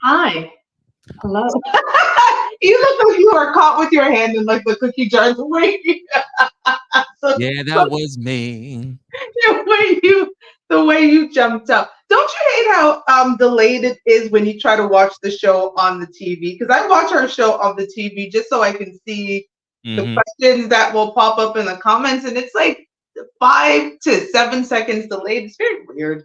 Hi. Hello. You look like you are caught with your hand in like the cookie jar. The way the, Yeah, that was me. the way you jumped up. Don't you hate how delayed it is when you try to watch the show on the TV? Because I watch our show on the TV just so I can see the Hmm. questions that will pop up in the comments, and it's like 5 to 7 seconds delayed. It's very weird.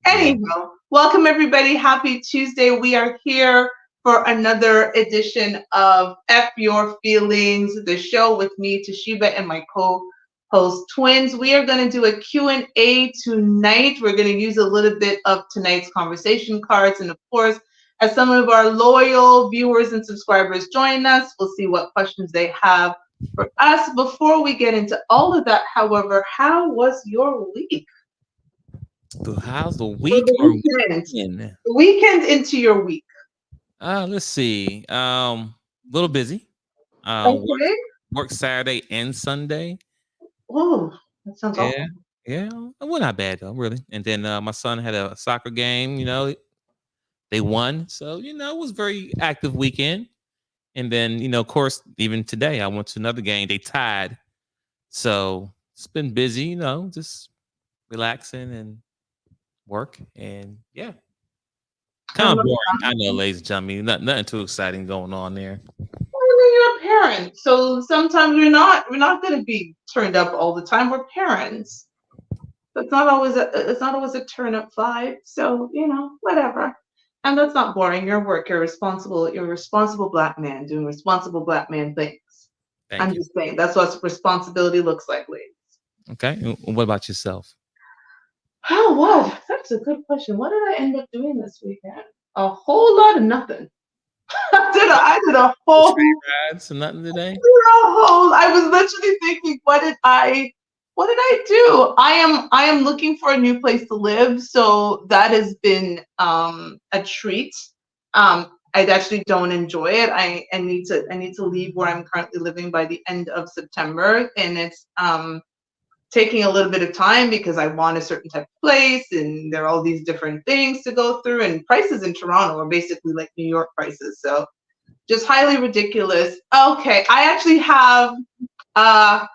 Yeah. Anyhow, welcome everybody. Happy Tuesday. We are here for another edition of F Your Feelings, the show with me, Toshiba, and my co-host Twins. We are going to do a Q&A tonight. We're going to use a little bit of tonight's conversation cards. And of course, as some of our loyal viewers and subscribers join us, we'll see what questions they have for us. Before we get into all of that, however, how was your week? So how's the Or week the or weekend? weekend? The weekend into your week. Let's see. Little busy. Work Okay. work Saturday and Sunday. Oh, that sounds Yeah. awful. Yeah. Well, not bad though, really. And then my son had a soccer game. They won, so it was very active weekend. And then of course, even today I went to another game. They tied, so it's been busy. Just relaxing and work, and yeah. I Kind of love boring. I that. know, ladies and gentlemen. Nothing too exciting going on there. Well, you're a parent, so sometimes we're not going to be turned up all the time. We're parents. So it's not always a turn up vibe. So whatever. And that's not boring. You're work. You're a responsible black man doing responsible black man things. Thank I'm you. just saying that's what responsibility looks like, ladies. Okay. What about yourself? Oh, what? That's a good question. What did I end up doing this weekend? A whole lot of nothing. I did a whole, Train rides and nothing today? I was literally thinking, what did I do? I am looking for a new place to live, so that has been a treat. I actually don't enjoy it. I need to leave where I'm currently living by the end of September, and it's taking a little bit of time because I want a certain type of place, and there are all these different things to go through. And prices in Toronto are basically like New York prices, so just highly ridiculous. Okay, I actually have a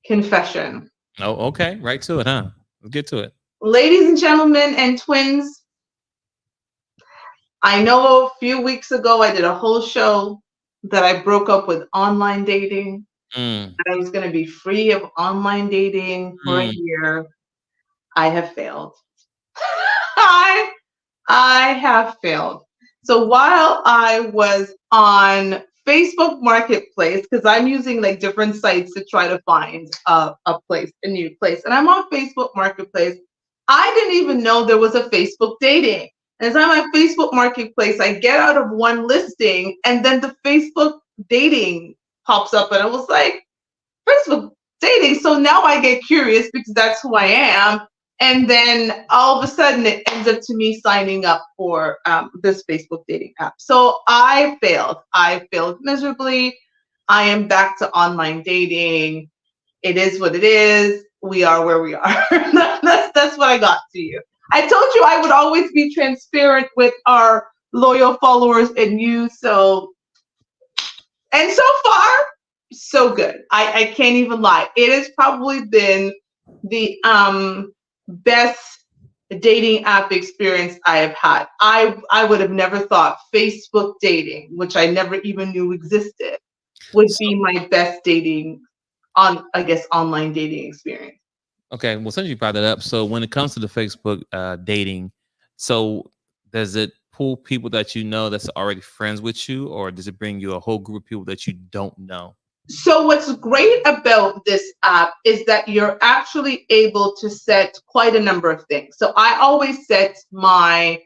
confession. Oh, okay. Right to it, huh? Let's get to it. Ladies and gentlemen and twins, I know a few weeks ago I did a whole show that I broke up with online dating, Mm, that I was going to be free of online dating for a mm, year. I have failed. I I have failed. So while I was on Facebook Marketplace, because I'm using like different sites to try to find a new place, and I'm on Facebook Marketplace, I didn't even know there was a Facebook dating. And as I'm on Facebook Marketplace, I get out of one listing, and then the Facebook dating pops up, and I was like, Facebook dating. So now I get curious because that's who I am. And then all of a sudden it ends up to me signing up for this Facebook dating app. So I failed. I failed miserably. I am back to online dating. It is what it is. We are where we are. that's what I got to you. I told you I would always be transparent with our loyal followers and you. And so far, so good. I can't even lie. It has probably been the best dating app experience I have had. I would have never thought Facebook dating, which I never even knew existed, would So, be my best dating on, I guess, online dating experience. okay. Well, since you brought that up, so when it comes to the Facebook dating, so does it pull people that you know that's already friends with you, or does it bring you a whole group of people that you don't know? So what's great about this app is that you're actually able to set quite a number of things. So I always set my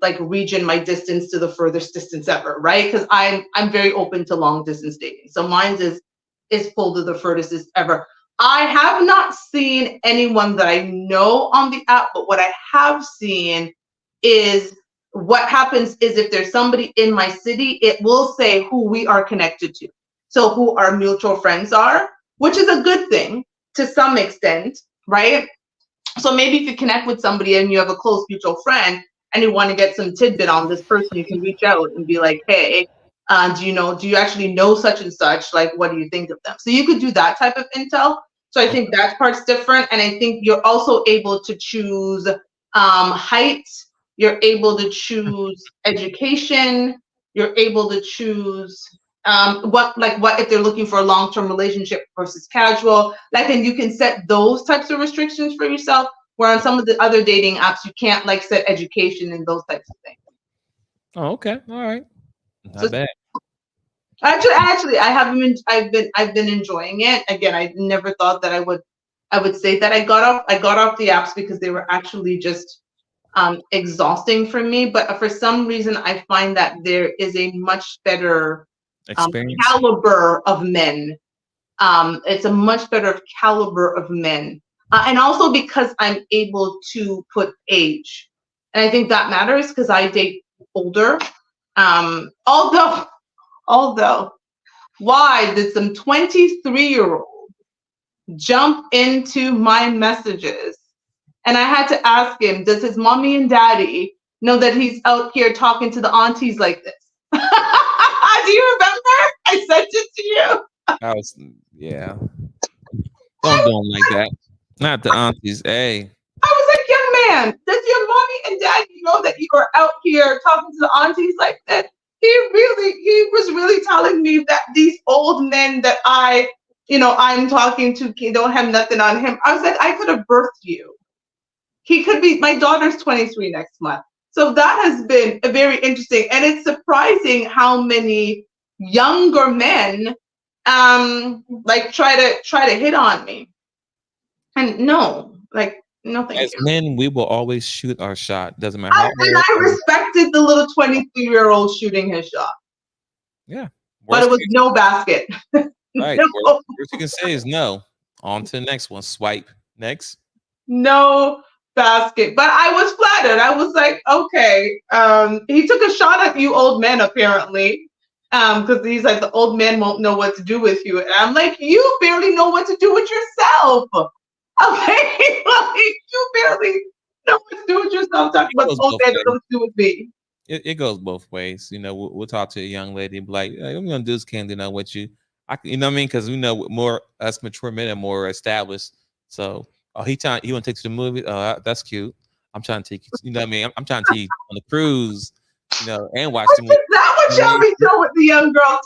like region, my distance to the furthest distance ever, right? Because I'm very open to long distance dating. So mine is pulled to the furthest ever. I have not seen anyone that I know on the app, but what I have seen is what happens is if there's somebody in my city, it will say who we are connected to. So who our mutual friends are, which is a good thing to some extent, right? So maybe if you connect with somebody and you have a close mutual friend and you want to get some tidbit on this person, you can reach out and be like, hey, do you actually know such and such? Like, what do you think of them? So you could do that type of intel. So I think that part's different. And I think you're also able to choose height. You're able to choose education. You're able to choose what if they're looking for a long-term relationship versus casual. Like, and you can set those types of restrictions for yourself. Where on some of the other dating apps, you can't like set education and those types of things. Oh, okay, all right, not So, bad. Actually, I've been enjoying it. Again, I never thought that I would say that I got off the apps because they were actually just exhausting for me. But for some reason, I find that there is a much better caliber of men. It's a much better caliber of men. And also because I'm able to put age. And I think that matters because I date older. Although, why did some 23-year-old jump into my messages? And I had to ask him, does his mommy and daddy know that he's out here talking to the aunties like this? Do you remember? I sent it to you. Yeah. Don't do them like that. Not the aunties. Hey. I was like, young man, does your mommy and daddy know that you are out here talking to the aunties like that? He was really telling me that these old men that I'm talking to don't have nothing on him. I was like, I could have birthed you. He could be, my daughter's 23 next month. So that has been a very interesting, and it's surprising how many younger men like try to hit on me. And no, thank you. As men, we will always shoot our shot. Doesn't matter how old. And I respected the little 23-year-old shooting his shot. Yeah. But it was no basket. Right. No. What you can say is no. On to the next one. Swipe. Next. No basket. But I was flattered. I was like, okay. He took a shot at you old men, apparently. Because he's like, the old men won't know what to do with you. And I'm like, you barely know what to do with yourself. Okay, like you barely know what to do with yourself. Talking about old men don't do with me. It goes both ways. We'll talk to a young lady and be like, hey, I'm gonna do this, can't do know what you what I mean? Because more us mature men are more established. So he want to take you to the movie. Oh, that's cute. I'm trying to take you, you know what I mean? I'm trying to take you on the cruise, and watch the movie. Is that what y'all be doing with the young girl?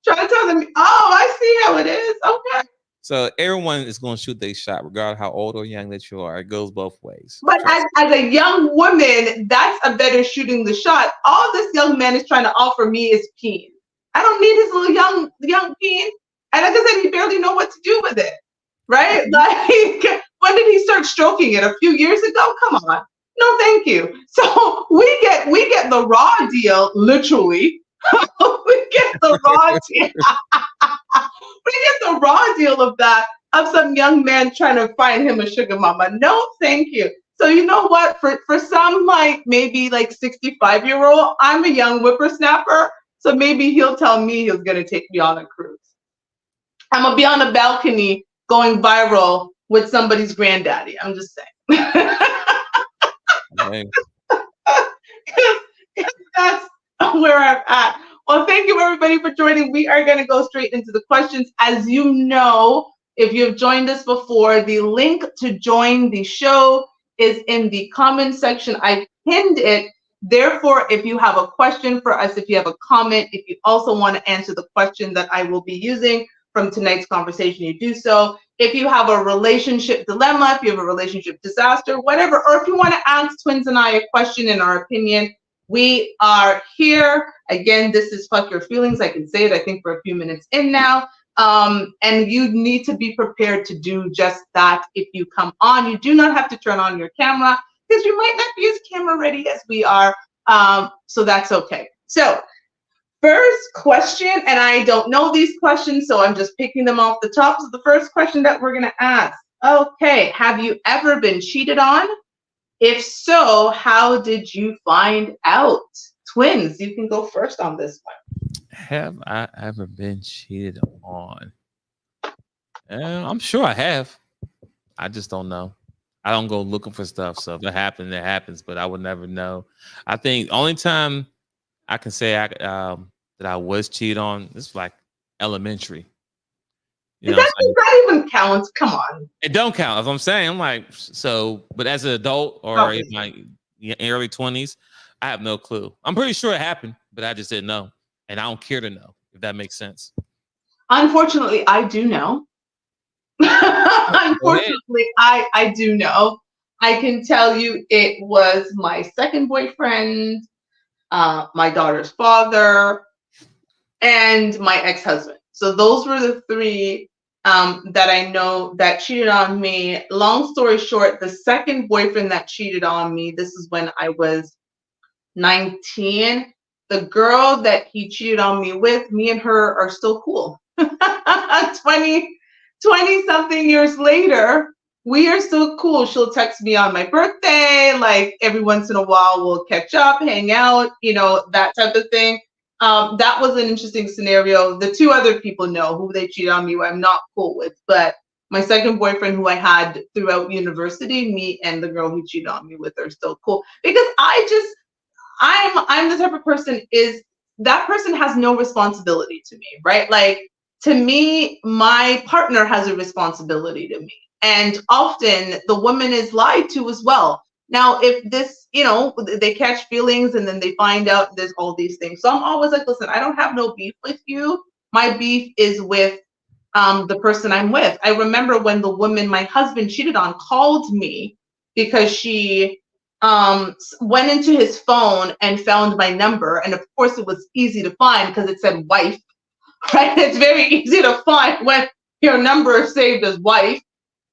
Try to tell them, oh, I see how it is. Okay. So everyone is going to shoot their shot, regardless how old or young that you are. It goes both ways. But as a young woman, that's a better shooting the shot. All this young man is trying to offer me is peen. I don't need his little young peen. And like I said, he barely know what to do with it, right? Like, when did he start stroking it? A few years ago? Come on. No, thank you. So we get the raw deal, literally. We get the raw deal. We get the raw deal of that, of some young man trying to find him a sugar mama. No, thank you. So you know what? For some maybe 65-year-old, I'm a young whippersnapper. So maybe he'll tell me he's gonna take me on a cruise. I'm gonna be on a balcony going viral with somebody's granddaddy. I'm just saying. That's where I'm at. Well, thank you everybody for joining. We are going to go straight into the questions. As you know, if you've joined us before, the link to join the show is in the comment section. I pinned it. Therefore, if you have a question for us, if you have a comment, if you also want to answer the question that I will be using from tonight's conversation, you do so. If you have a relationship dilemma, if you have a relationship disaster, whatever, or if you want to ask Twins and I a question in our opinion, we are here. Again, this is Fuck Your Feelings. I can say it, I think, for a few minutes in now. And you need to be prepared to do just that if you come on. You do not have to turn on your camera because you might not be as camera ready as we are. So that's okay. So first question, and I don't know these questions, so I'm just picking them off the top. So the first question that we're going to ask, okay, have you ever been cheated on? If so, how did you find out? Twins, you can go first on this one. Have I ever been cheated on? I'm sure I have. I just don't know. I don't go looking for stuff. So if it happens, it happens. But I would never know. I think only time I can say that I was cheated on, this was like elementary. You know what I'm saying? That even counts. Come on. It don't count. As I'm saying, I'm like, so, but as an adult or Okay. in my early 20s, I have no clue. I'm pretty sure it happened, but I just didn't know. And I don't care to know, if that makes sense. Unfortunately, I do know. Unfortunately, I do know. I can tell you it was my second boyfriend, my daughter's father, and my ex-husband. So those were the three that I know that cheated on me. Long story short, the second boyfriend that cheated on me, this is when I was 19. The girl that he cheated on me with, me and her are still cool. 20 something years later, we are still cool. She'll text me on my birthday, like every once in a while we'll catch up, hang out, that type of thing. That was an interesting scenario. The two other people know who they cheated on me with, I'm not cool with, but my second boyfriend who I had throughout university, me and the girl who cheated on me with are still cool, because I'm the type of person is that person has no responsibility to me, right? Like, to me, my partner has a responsibility to me. And often the woman is lied to as well. Now, if this, they catch feelings and then they find out there's all these things. So I'm always like, listen, I don't have no beef with you. My beef is with the person I'm with. I remember when the woman my husband cheated on called me because she went into his phone and found my number. And of course, it was easy to find because it said wife, right? It's very easy to find when your number is saved as wife.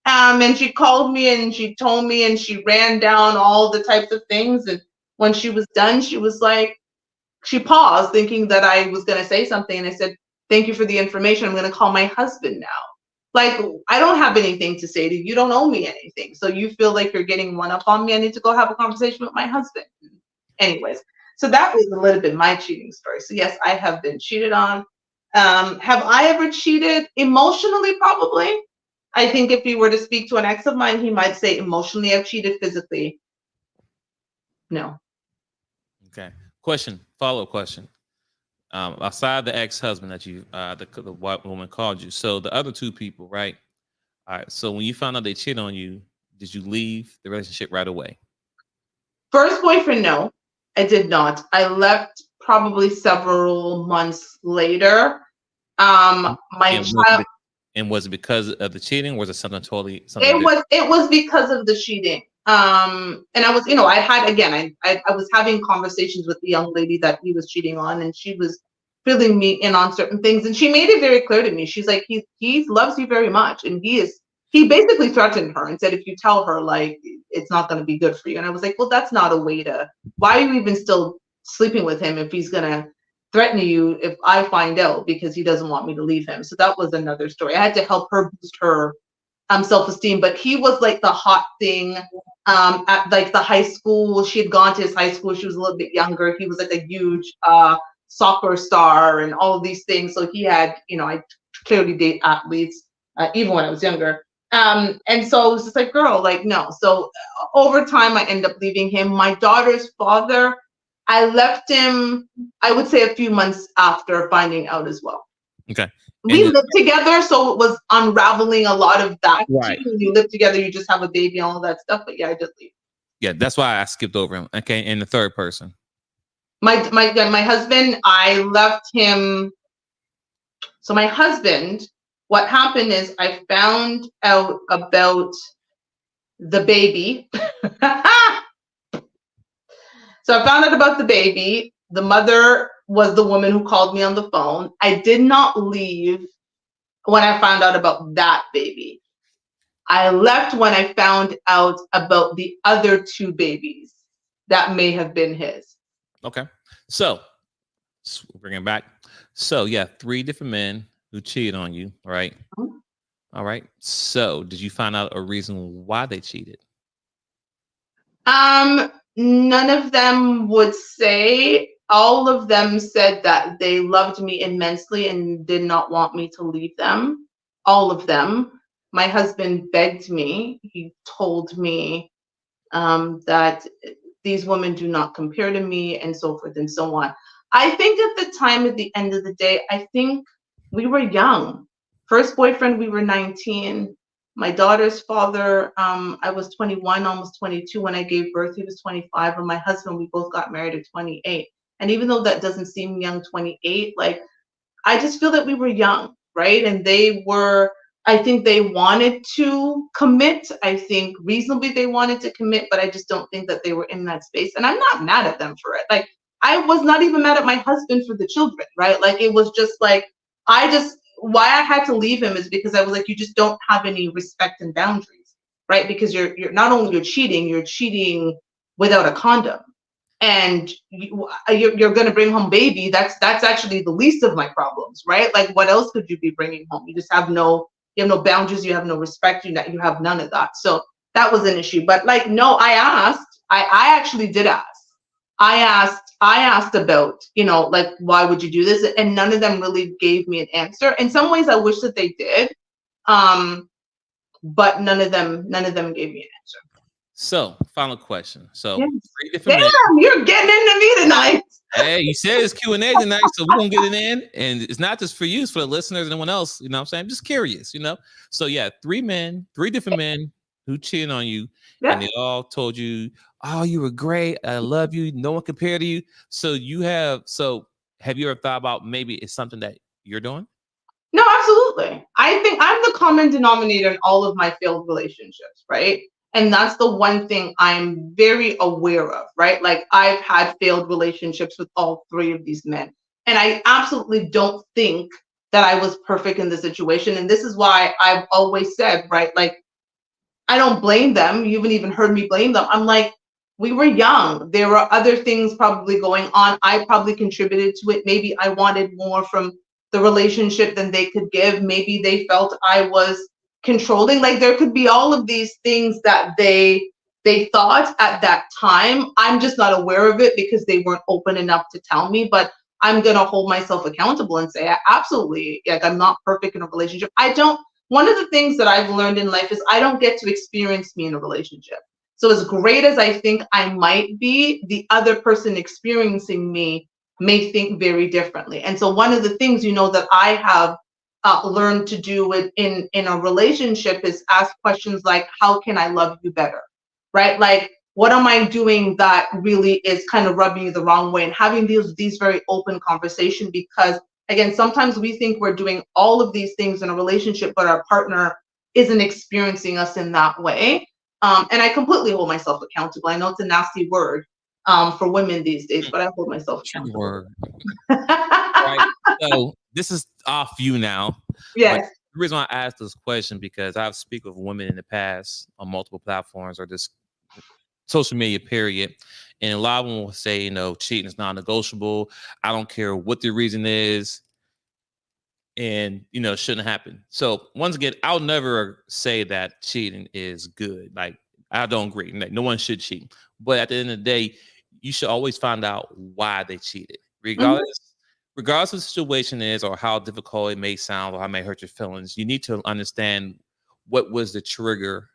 And she called me and she told me and she ran down all the types of things. And when she was done, she was like, she paused thinking that I was going to say something. And I said, thank you for the information. I'm going to call my husband now. Like, I don't have anything to say to you. You don't owe me anything. So you feel like you're getting one up on me. I need to go have a conversation with my husband. Anyways, so that was a little bit my cheating story. So yes, I have been cheated on. Have I ever cheated emotionally? Probably. I think if he were to speak to an ex of mine, he might say emotionally I've cheated. Physically, no. Okay. Follow-up question. Aside the ex-husband that you, the white woman called you, so the other two people, right? All right. So when you found out they cheated on you, did you leave the relationship right away? First boyfriend, no, I did not. I left probably several months later. Was it because of the cheating, or was it something totally it was because of the cheating. And I was, I had, again, I was having conversations with the young lady that he was cheating on, and she was filling me in on certain things, and she made it very clear to me. She's like, he loves you very much, and he basically threatened her and said, if you tell her, like, it's not going to be good for you. And I was like, well, that's not a way to, why are you even still sleeping with him if he's going to threaten you if I find out because he doesn't want me to leave him? So that was another story. I had to help her boost her self-esteem, but he was like the hot thing at like the high school. She had gone to his high school. She was a little bit younger. He was like a huge soccer star and all of these things. So he had, I clearly date athletes even when I was younger. And so it was just like, girl, like, no. So over time, I ended up leaving him. My daughter's father, I left him, I would say a few months after finding out as well. Okay. We lived together, so it was unraveling a lot of that. Right. When you live together, you just have a baby and all that stuff. But yeah, I did leave. Yeah, that's why I skipped over him. Okay, and the third person. My husband, I left him. So my husband, what happened is I found out about the baby. So I found out about the baby. The mother was the woman who called me on the phone. I did not leave when I found out about that baby. I left when I found out about the other two babies that may have been his. Okay. So bring it back. So yeah, 3 different men who cheated on you, right? Mm-hmm. All right. So did you find out a reason why they cheated? None of them would say. All of them said that they loved me immensely and did not want me to leave them. All of them. my husband begged me. He told me that these women do not compare to me, and so forth and so on. I think at the time, at the end of the day, I think we were young. First boyfriend, we were 19. My daughter's father, I was 21, almost 22 when I gave birth. He was 25. And my husband, we both got married at 28. And even though that doesn't seem young, 28, like, I just feel that we were young, right? And they were, I think they wanted to commit. I think reasonably they wanted to commit, but I just don't think that they were in that space. And I'm not mad at them for it. Like, I was not even mad at my husband for the children, right? Like, it was just like, why I had to leave him is because I was like, you just don't have any respect and boundaries, right? Because you're not only you're cheating without a condom, and you're going to bring home baby. That's actually the least of my problems, right? Like, what else could you be bringing home? You just have you have no boundaries, you have no respect, you have none of that. So that was an issue. But like, no, I actually did ask. I asked about, like, why would you do this? And none of them really gave me an answer. In some ways I wish that they did. But none of them gave me an answer. So, final question. So, Yes. 3 different men. Damn, you're getting into me tonight. Hey, you said it's Q&A tonight, so we're going to get it in. And it's not just for you, it's for the listeners and anyone else. You know what I'm saying? I'm just curious, So, yeah, 3 different men who cheated on you. Yeah. And they all told you, oh, you were great. I love you. No one compared to you. So, have you ever thought about maybe it's something that you're doing? No, absolutely. I think I'm the common denominator in all of my failed relationships, right? And that's the one thing I'm very aware of, right? Like, I've had failed relationships with all 3 of these men. And I absolutely don't think that I was perfect in the situation. And this is why I've always said, right? Like, I don't blame them. You haven't even heard me blame them. I'm like, we were young. There were other things probably going on. I probably contributed to it. Maybe I wanted more from the relationship than they could give. Maybe they felt I was controlling. Like, there could be all of these things that they thought at that time. I'm just not aware of it because they weren't open enough to tell me. But I'm gonna hold myself accountable and say, absolutely, like, I'm not perfect in a relationship. One of the things that I've learned in life is I don't get to experience me in a relationship. So as great as I think I might be, the other person experiencing me may think very differently. And so one of the things, that I have learned to do in a relationship is ask questions like, how can I love you better? Right? Like, what am I doing that really is kind of rubbing you the wrong way? And having these very open conversation, because again, sometimes we think we're doing all of these things in a relationship, but our partner isn't experiencing us in that way. And I completely hold myself accountable. I know it's a nasty word for women these days, but I hold myself accountable. Word. Right. So this is off you now. Yes. But the reason why I asked this question, because I've speak with women in the past on multiple platforms or just social media, period. And a lot of them will say, cheating is non-negotiable. I don't care what the reason is. And, it shouldn't happen. So once again, I'll never say that cheating is good. Like, I don't agree. No one should cheat. But at the end of the day, you should always find out why they cheated. Regardless of the situation is or how difficult it may sound or how it may hurt your feelings, you need to understand what was the trigger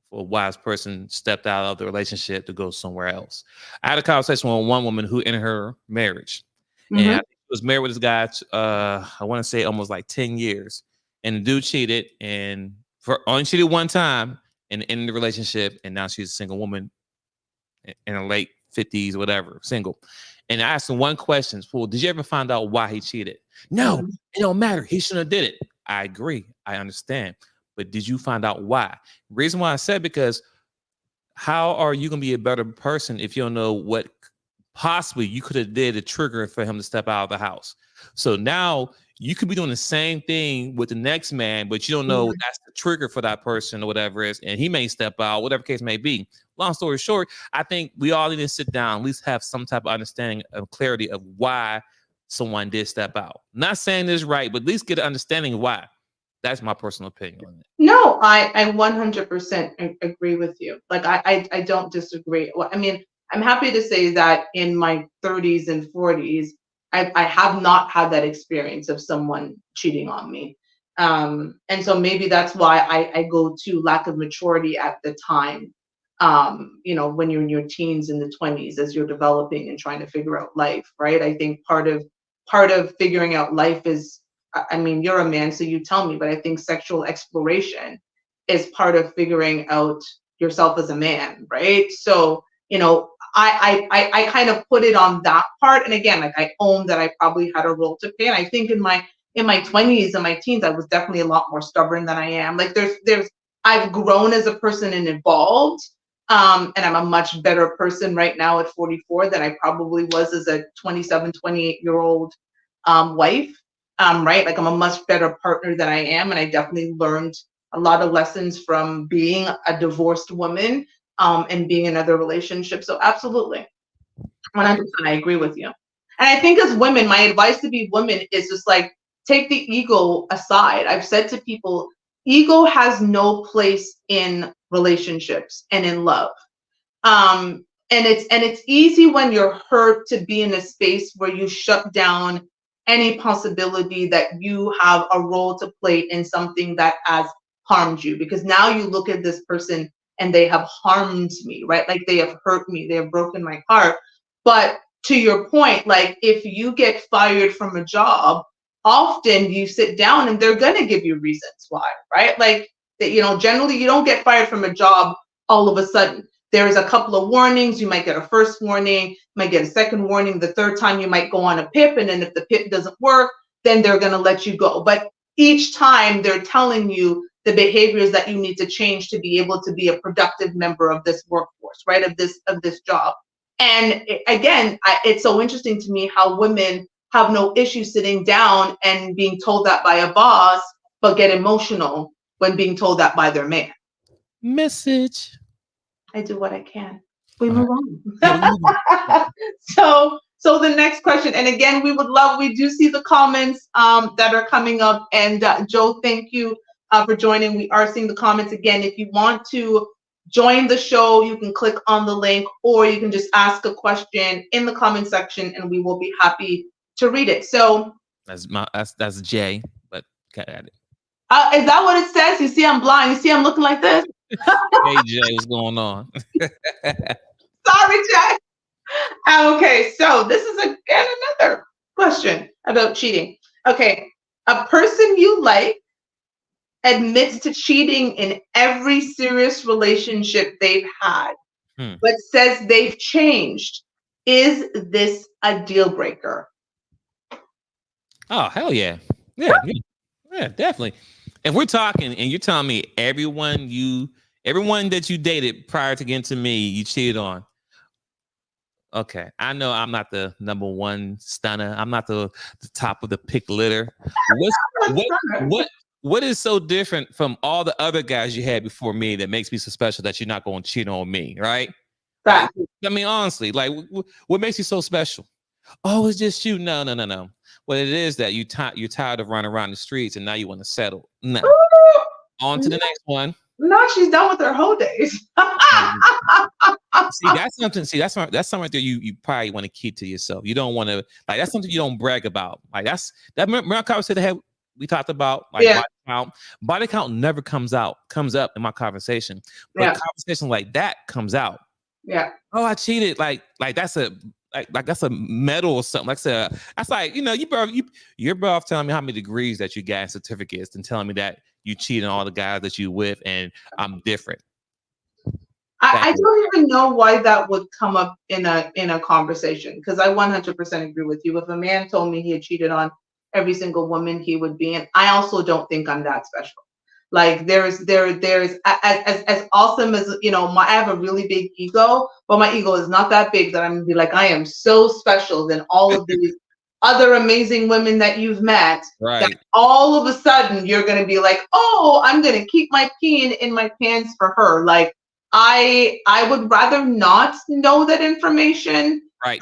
for a wise person stepped out of the relationship to go somewhere else. I had a conversation with one woman who in her marriage, and I was married with this guy, I want to say almost like 10 years. And the dude cheated and only cheated one time and ended the relationship. And now she's a single woman in her late 50s, whatever, single. And I asked him one question. Well, did you ever find out why he cheated? No, it don't matter. He shouldn't have did it. I agree. I understand. But did you find out why? Reason why I said, because how are you going to be a better person if you don't know what possibly you could have did a trigger for him to step out of the house? So now you could be doing the same thing with the next man, but you don't know that's the trigger for that person or whatever it is, and he may step out, whatever case may be. Long story short, I think we all need to sit down, at least have some type of understanding of clarity of why someone did step out. Not saying this right, but at least get an understanding of why. That's my personal opinion on it. No, I 100% agree with you. Like, I don't disagree. Well, I mean, I'm happy to say that in my 30s and 40s, I have not had that experience of someone cheating on me. And so maybe that's why I go to lack of maturity at the time. When you're in your teens and the 20s as you're developing and trying to figure out life, right? I think part of figuring out life is, I mean, you're a man, so you tell me, but I think sexual exploration is part of figuring out yourself as a man, right? So, I kind of put it on that part. And again, like I own that I probably had a role to play. And I think in my 20s and my teens, I was definitely a lot more stubborn than I am. Like I've grown as a person and evolved. And I'm a much better person right now at 44 than I probably was as a 27, 28-year-old wife. Right? Like I'm a much better partner than I am. And I definitely learned a lot of lessons from being a divorced woman and being in other relationships. So absolutely, 100%, I agree with you. And I think as women, my advice to be women is just like, take the ego aside. I've said to people, ego has no place in relationships and in love. And it's easy when you're hurt to be in a space where you shut down any possibility that you have a role to play in something that has harmed you, because now you look at this person and they have harmed me, right? Like they have hurt me, they have broken my heart. But to your point, like if you get fired from a job, often you sit down and they're going to give you reasons why, right? Like, generally you don't get fired from a job all of a sudden. There's a couple of warnings. You might get a first warning, might get a second warning. The third time you might go on a PIP. And then if the PIP doesn't work, then they're going to let you go. But each time they're telling you the behaviors that you need to change to be able to be a productive member of this workforce, right? Of this job. And again, it's so interesting to me how women have no issue sitting down and being told that by a boss, but get emotional when being told that by their man. Message. I do what I can. We All move right. on. So the next question, and again, we do see the comments that are coming up. And Joe, thank you for joining. We are seeing the comments again. If you want to join the show, you can click on the link, or you can just ask a question in the comment section, and we will be happy to read it. So that's Jay, but got it. Is that what it says? You see, I'm blind. You see, I'm looking like this. Hey Jay, what's going on? Sorry, Jay. Okay, so this is again another question about cheating. Okay, a person you like admits to cheating in every serious relationship they've had, but says they've changed. Is this a deal breaker? Oh, hell yeah. Yeah, definitely. If we're talking and you're telling me everyone that you dated prior to getting to me, you cheated on. Okay, I know I'm not the number one stunner. I'm not the top of the pick litter. What is so different from all the other guys you had before me that makes me so special that you're not going to cheat on me, right? Right. I mean, honestly, like, what makes you so special? Oh, it's just you. No. What it is that you're tired of running around the streets and now you want to settle. No. On to the next one. No, she's done with her whole days. See, that's something. See, that's something right there. You probably want to keep to yourself. You don't want to like. That's something you don't brag about. Like remember our conversation we talked about like body count. Body count never comes up in my conversation. But conversation like that comes out. Yeah. Oh, I cheated. Like that's a that's a medal or something. That's like, you're better off telling me how many degrees that you got in certificates than telling me that you cheat on all the guys that you with and I'm different. I don't even know why that would come up in a conversation, because I 100% agree with you. If a man told me he had cheated on every single woman he would be in, I also don't think I'm that special. Like there's as awesome as I have a really big ego, but my ego is not that big that I'm gonna be like, I am so special than all of these other amazing women that you've met. Right. That all of a sudden you're gonna be like, oh, I'm gonna keep my peeing in my pants for her. Like I would rather not know that information. Right.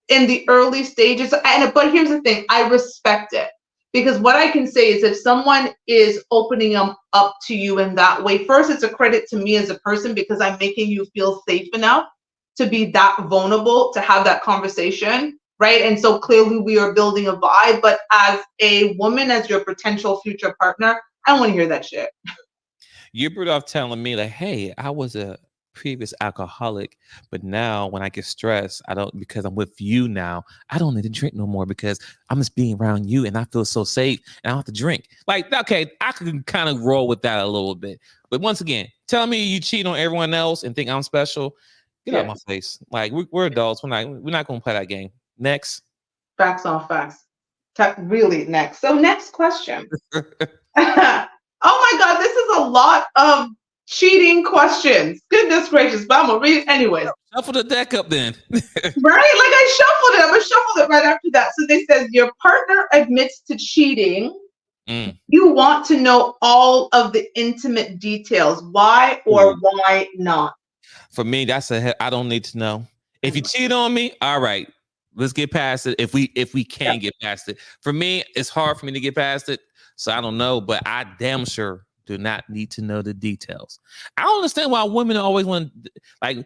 In the early stages. But here's the thing, I respect it. Because what I can say is if someone is opening them up to you in that way, first, it's a credit to me as a person because I'm making you feel safe enough to be that vulnerable, to have that conversation. right? And so clearly we are building a vibe. But as a woman, as your potential future partner, I don't want to hear that shit. You're better off telling me like, hey, I was a previous alcoholic, but now when I get stressed, I don't, because I'm with you now, I don't need to drink no more because I'm just being around you and I feel so safe and I don't have to drink. Like, okay, I can kind of roll with that a little bit. But once again, tell me you cheat on everyone else and think I'm special. Get out my face. Like, we're adults. We're not gonna play that game. Next. Facts on facts. Really next. So next question. Oh my God, this is a lot of cheating questions. Goodness gracious, but I'm gonna read it anyways. Shuffle the deck up then. Right? Like I shuffled it. I'm gonna shuffle it right after that. So they says your partner admits to cheating. You want to know all of the intimate details. Why or why not? For me, that's I don't need to know. If you cheat on me, all right, let's get past it. If we can get past it. For me, it's hard for me to get past it. So I don't know, but I damn sure do not need to know the details. I don't understand why women always want, like,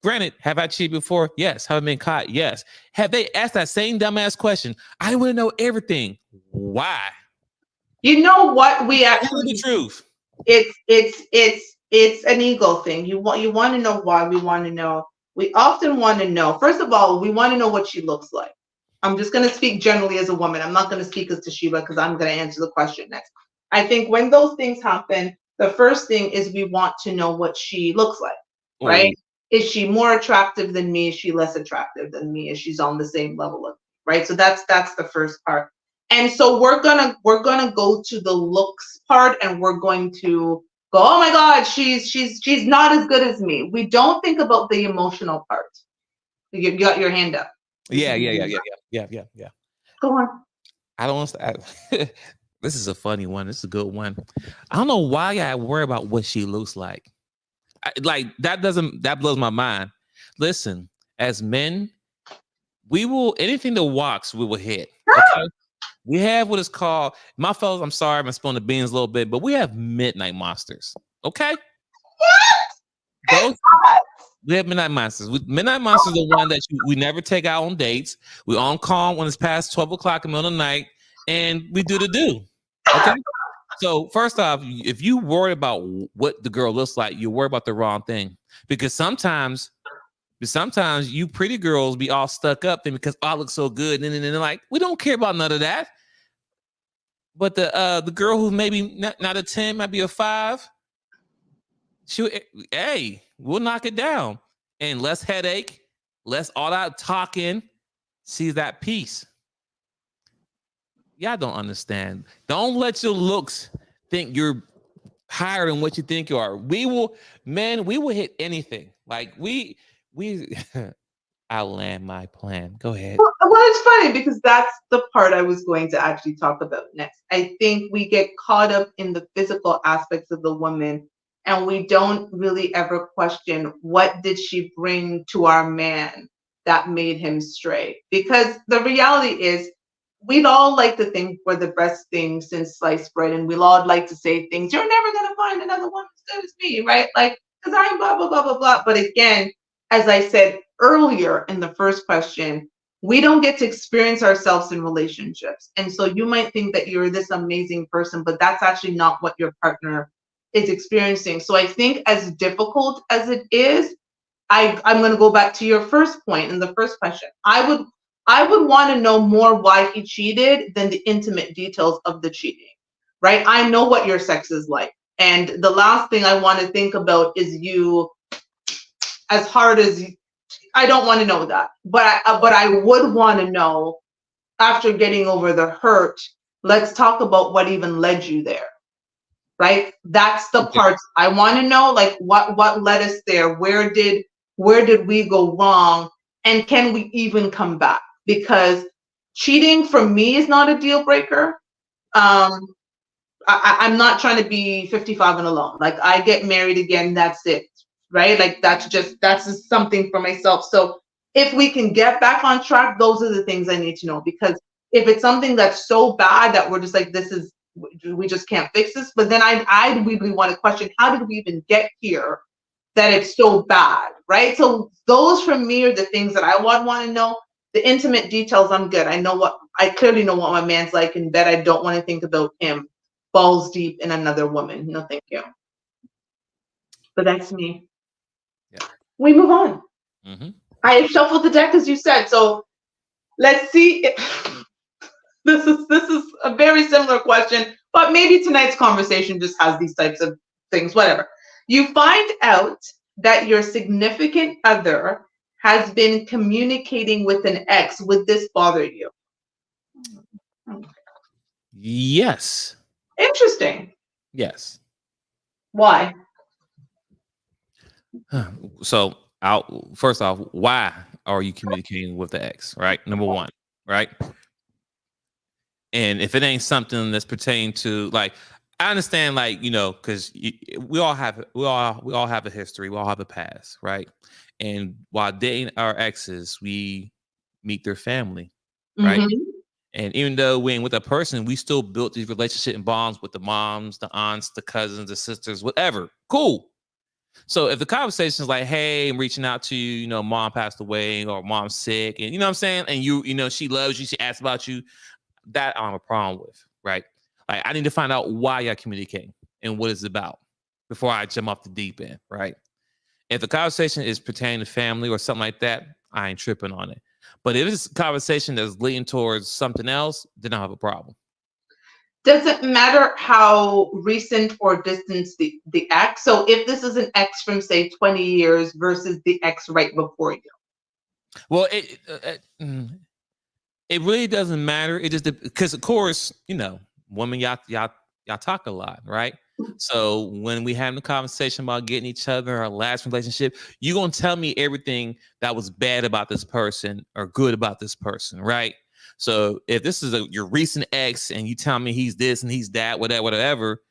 granted, have I cheated before? Yes. Have I been caught? Yes. Have they asked that same dumbass question? I want to know everything. Why? You know what? We actually the truth. It's an ego thing. You want to know why. We want to know. We often want to know. First of all, we want to know what she looks like. I'm just going to speak generally as a woman. I'm not going to speak as Toshiba because I'm going to answer the question next. I think when those things happen, the first thing is we want to know what she looks like, right? Is she more attractive than me? Is she less attractive than me? Is she's on the same level of me, right? So that's the first part. And so we're gonna go to the looks part, and we're going to go, oh my God, she's not as good as me. We don't think about the emotional part. You got your hand up. Yeah. Go on. I don't understand. This is a funny one. This is a good one. I don't know why I worry about what she looks like. That blows my mind. Listen, as men, we will, anything that walks, we will hit. Okay? We have what is called, my fellas, I'm sorry, I'm spilling the beans a little bit, but we have midnight monsters. Okay? We have midnight monsters. Midnight monsters are the one that we never take out on dates. We on call when it's past 12 o'clock in the middle of the night, and we do the do. Okay? So first off, if you worry about what the girl looks like, you worry about the wrong thing. Because sometimes you pretty girls be all stuck up then because I look so good, and then they're like, we don't care about none of that. But the girl who maybe not a 10, might be a 5, we'll knock it down. And less headache, less all that talking, see that peace. Y'all don't understand. Don't let your looks think you're higher than what you think you are. We will hit anything. Like we I'll land my plan. Go ahead. Well, it's funny because that's the part I was going to actually talk about next. I think we get caught up in the physical aspects of the woman, and we don't really ever question what did she bring to our man that made him stray. Because the reality is, we'd all like to think we're the best thing since sliced bread, and we'll all like to say things, you're never going to find another one as good as me, right? Like, because I'm blah, blah, blah, blah, blah. But again, as I said earlier in the first question, we don't get to experience ourselves in relationships. And so you might think that you're this amazing person, but that's actually not what your partner is experiencing. So I think as difficult as it is, I'm going to go back to your first point in the first question. I would want to know more why he cheated than the intimate details of the cheating, right? I know what your sex is like. And the last thing I want to think about is you as hard as you, I don't want to know that, but I would want to know after getting over the hurt, let's talk about what even led you there, right? That's the parts I want to know, like what led us there? Where did we go wrong? And can we even come back? Because cheating for me is not a deal breaker. I'm not trying to be 55 and alone. Like I get married again, that's it, right? Like that's just something for myself. So if we can get back on track, those are the things I need to know. Because if it's something that's so bad that we're just like, we just can't fix this. But then I really want to question, how did we even get here that it's so bad, right? So those for me are the things that I would want to know. The intimate details, I'm good. I clearly know what my man's like in bed. I don't want to think about him balls deep in another woman. No, thank you. But that's me. Yeah. We move on. Mm-hmm. I shuffled the deck as you said. So let's see. This is a very similar question, but maybe tonight's conversation just has these types of things. Whatever. You find out that your significant other has been communicating with an ex. Would this bother you? Yes. Interesting. Yes. Why? So, first off, why are you communicating with the ex? Right, number one, right? And if it ain't something that's pertaining to, like, I understand, like, because we all have a history, we all have a past, right? And while dating our exes, we meet their family, right? Mm-hmm. And even though we ain't with a person, we still built these relationship and bonds with the moms, the aunts, the cousins, the sisters, whatever. Cool. So if the conversation is like, hey, I'm reaching out to you, mom passed away or mom's sick, and you know what I'm saying? And she loves you, she asks about you, that I don't have a problem with, right? Like, I need to find out why you're communicating and what it's about before I jump off the deep end, right? If the conversation is pertaining to family or something like that, I ain't tripping on it. But if it's a conversation that's leaning towards something else, then I have a problem. Does it matter how recent or distant the ex? So if this is an ex from, say, 20 years versus the ex right before you? Well, it really doesn't matter. It just, because of course, women, y'all talk a lot, right? So when we having a conversation about getting each other, our last relationship, you gonna tell me everything that was bad about this person or good about this person, right? So if this is your recent ex and you tell me he's this and he's that, whatever,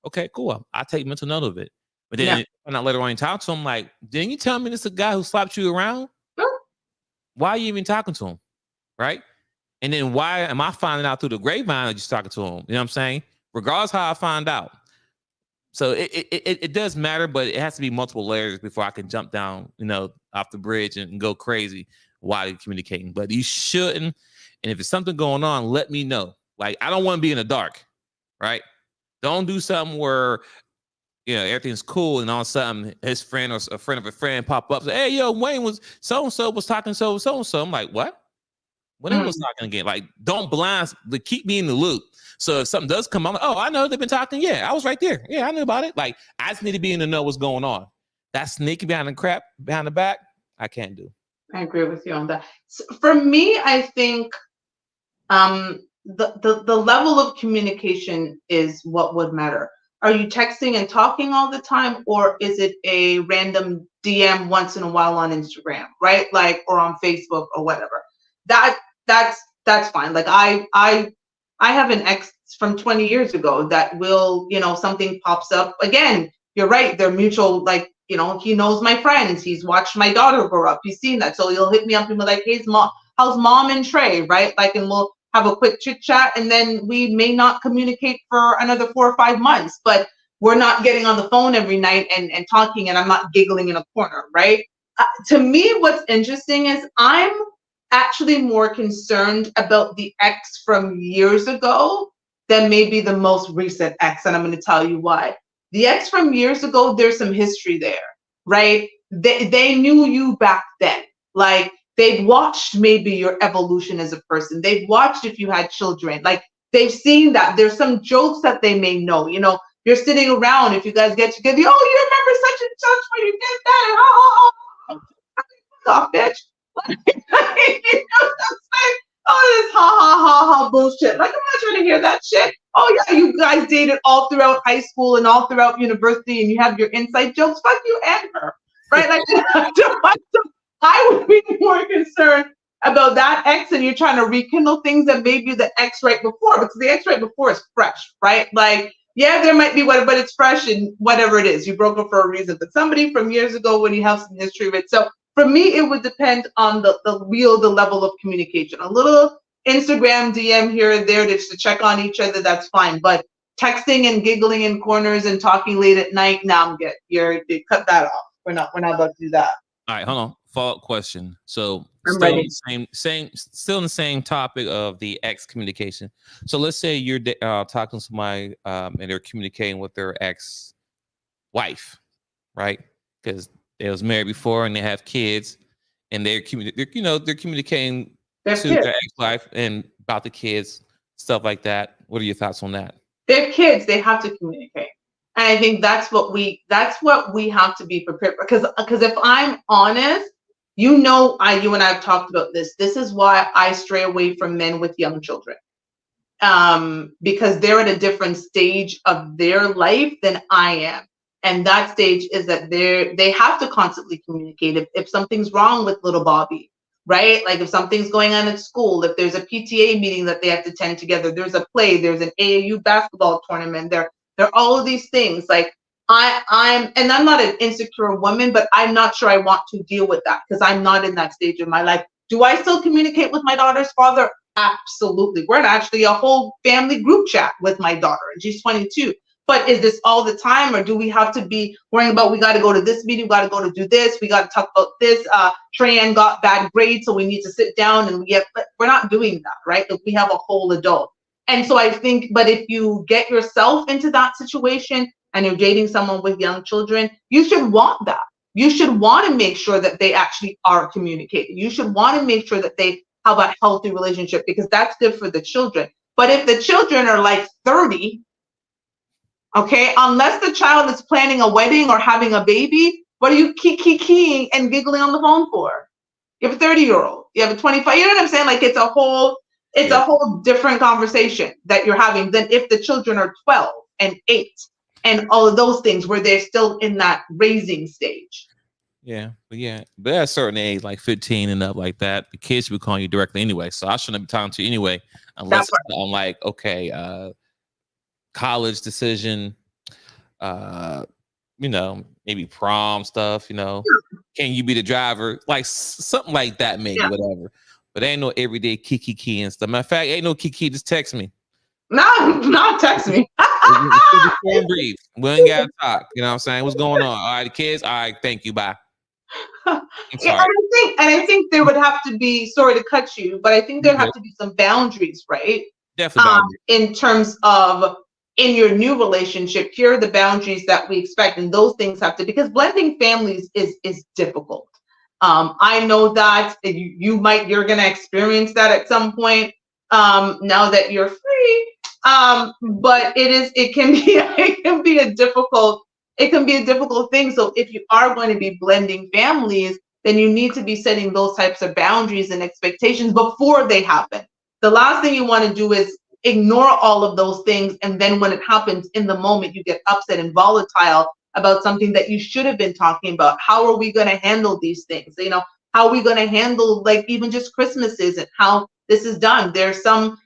okay, cool. I'll take mental note of it. But then when I later on talk to him, like, didn't you tell me this is a guy who slapped you around? Why are you even talking to him, right? And then why am I finding out through the grapevine that you're talking to him? You know what I'm saying? Regardless how I find out. So it does matter, but it has to be multiple layers before I can jump down, off the bridge and go crazy while you're communicating. But you shouldn't. And if it's something going on, let me know. Like, I don't want to be in the dark, right? Don't do something where, everything's cool and all of a sudden his friend or a friend of a friend pop up and say, hey, yo, Wayne was so-and-so was talking so-and-so. I'm like, what? When it was talking again, like, don't keep me in the loop. So if something does come on, oh, I know they've been talking. Yeah, I was right there. Yeah, I knew about it. Like, I just need to be in the know what's going on. That sneaky behind the back, I can't do. I agree with you on that. So for me, I think the level of communication is what would matter. Are you texting and talking all the time, or is it a random DM once in a while on Instagram, right? Like, or on Facebook or whatever. That's fine. Like, I have an ex from 20 years ago that will, something pops up. Again, you're right. They're mutual, like, he knows my friends. He's watched my daughter grow up. He's seen that. So he'll hit me up and be like, hey, how's mom and Trey, right? Like, and we'll have a quick chit chat, and then we may not communicate for another 4 or 5 months, but we're not getting on the phone every night and talking, and I'm not giggling in a corner, right? To me, what's interesting is I'm actually more concerned about the ex from years ago than maybe the most recent ex, and I'm going to tell you why. The ex from years ago, there's some history there, right? They knew you back then. Like, they've watched maybe your evolution as a person. They've watched if you had children. Like, they've seen that. There's some jokes that they may know. You're sitting around, if you guys get together, oh, you remember such and such when you did that? Oh, stop, bitch. Oh, this ha bullshit. Like, I'm not trying to hear that shit. Oh yeah, you guys dated all throughout high school and all throughout university, and you have your inside jokes. Fuck you and her, right? Like, I would be more concerned about that ex, and you're trying to rekindle things that maybe the ex right before, because the ex right before is fresh, right? Like, yeah, there might be whatever, but it's fresh and whatever it is. You broke up for a reason, but somebody from years ago when you have some history of it. So for me, it would depend on the level of communication. A little Instagram DM here and there just to check on each other, that's fine. But texting and giggling in corners and talking late at night, now I'm good. You cut that off. We're not about to do that. All right, hold on. follow-up question. So I'm still ready. still in the same topic of the ex communication. So let's say you're talking to somebody and they're communicating with their ex wife, right? Because they was married before and they have kids, and they're communicating They have to kids. their ex-wife and about the kids, stuff like that. What are your thoughts on that? They have kids. They have to communicate. And I think that's what we have to be prepared for. Because if I'm honest, you and I have talked about this. This is why I stray away from men with young children. Because they're at a different stage of their life than I am. And that stage is that they have to constantly communicate. If something's wrong with little Bobby, right? Like if something's going on at school, if there's a PTA meeting that they have to attend together, there's a play, there's an AAU basketball tournament, there are all of these things. Like I'm not an insecure woman, but I'm not sure I want to deal with that because I'm not in that stage of my life. Do I still communicate with my daughter's father? Absolutely. We're in actually a whole family group chat with my daughter, and she's 22. But is this all the time, or do we have to be worrying about we got to go to this meeting, we got to go to do this, we got to talk about this? Treyanne got bad grades, so we need to sit down and but we're not doing that, right? Like we have a whole adult. And so I think, but if you get yourself into that situation and you're dating someone with young children, you should want that. You should want to make sure that they actually are communicating. You should want to make sure that they have a healthy relationship because that's good for the children. But if the children are like 30, okay, unless the child is planning a wedding or having a baby, what are you keying and giggling on the phone for? You have a 30-year-old, you have a 25, you know what I'm saying? Like it's a whole different conversation that you're having than if the children are 12 and 8 and all of those things where they're still in that raising stage. But at a certain age, like 15 and up, like that, the kids should be calling you directly anyway. So I shouldn't be talking to you anyway, unless I'm like, okay, college decision, maybe prom stuff, can you be the driver? Like something like that, maybe, whatever. But ain't no everyday kiki and stuff. Matter of fact, ain't no kiki, just text me. Not text me. Brief. We ain't gotta talk. You know what I'm saying? What's going on? All right, the kids. All right, thank you. Bye. Yeah, I think there would have to be, sorry to cut you, but I think there have to be some boundaries, right? Definitely. In terms of in your new relationship, here are the boundaries that we expect, and those things have to, because blending families is difficult. I know that you're gonna experience that at some point. Now that you're free, but it can be a difficult thing. So if you are going to be blending families, then you need to be setting those types of boundaries and expectations before they happen. The last thing you want to do is ignore all of those things, and then when it happens in the moment, you get upset and volatile about something that you should have been talking about. How are we going to handle these things? How are we going to handle like even just Christmases and how this is done? There's some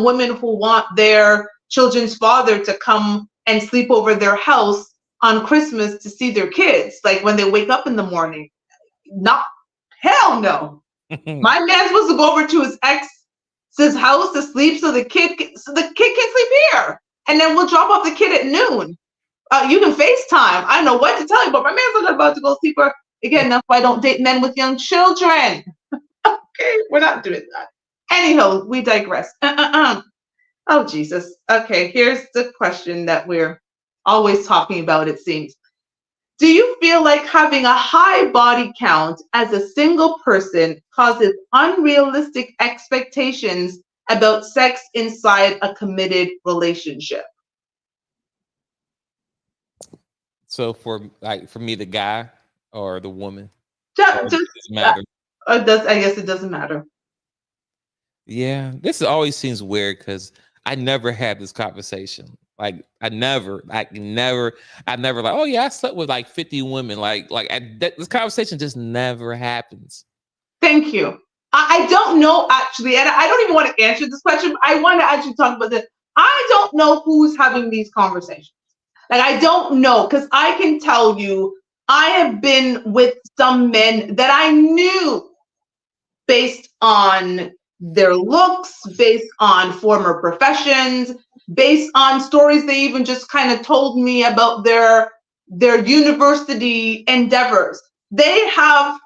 women who want their children's father to come and sleep over their house on Christmas to see their kids, like when they wake up in the morning. Not, hell no. My man's supposed to go over to his ex's house to sleep so the kid can sleep here, and then we'll drop off the kid at noon. You can FaceTime. I don't know what to tell you, but my man's not about to go sleep. Again, that's why I don't date men with young children. Okay, we're not doing that. Anyhow, we digress. Oh, Jesus. Okay, here's the question that we're always talking about, it seems. Do you feel like having a high body count as a single person causes unrealistic expectations about sex inside a committed relationship? So for me, the guy or the woman? Just matter. I guess it doesn't matter. Yeah, this always seems weird because I never had this conversation. Like I never like, oh yeah, I slept with like 50 women. This conversation just never happens. Thank you. I don't know actually, and I don't even want to answer this question. I want to actually talk about this. I don't know who's having these conversations. Like I don't know, because I can tell you, I have been with some men that I knew based on their looks, based on former professions, based on stories they even just kind of told me about their university endeavors. They have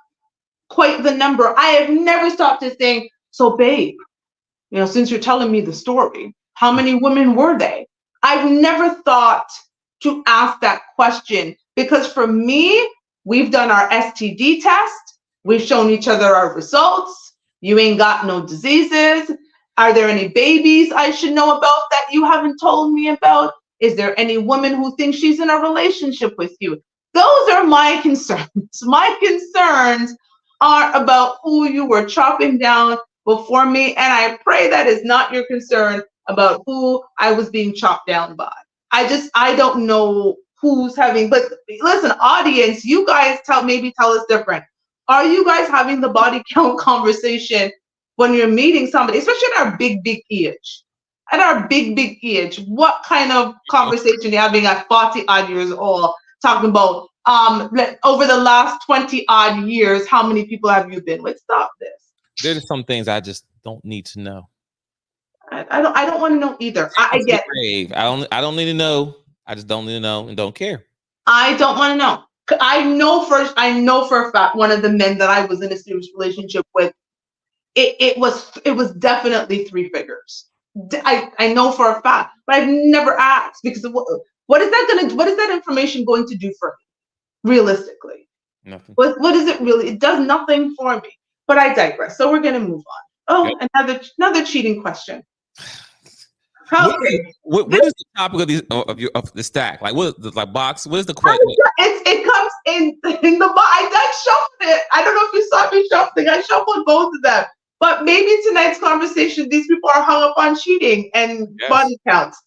quite the number. I have never stopped to think, so babe, since you're telling me the story, how many women were they? I've never thought to ask that question, because for me, we've done our STD test. We've shown each other our results. You ain't got no diseases. Are there any babies I should know about that you haven't told me about? Is there any woman who thinks she's in a relationship with you? Those are my concerns. My concerns are about who you were chopping down before me, and I pray that is not your concern about who I was being chopped down by. I don't know who's having, but listen, audience, you guys tell us different. Are you guys having the body count conversation when you're meeting somebody, especially at our big age? At our big age, what kind of conversation are you having at 40 odd years old, talking about over the last 20 odd years, how many people have you been with? Stop this. There's some things I just don't need to know. I don't want to know either. I get it. I don't need to know. I just don't need to know and don't care. I don't want to know. I know for a fact one of the men that I was in a serious relationship with, it was definitely 3 figures. I know for a fact, but I've never asked, because what is that information going to do for me realistically? Nothing. What is it really? It does nothing for me. But I digress. So we're gonna move on. Oh, yep. Another cheating question. Okay. What is the topic of the stack? Like, what is the box? What is the question? It comes in the box. I shuffled it. I don't know if you saw me shuffling. I shuffled both of them. But maybe tonight's conversation, these people are hung up on cheating and body counts.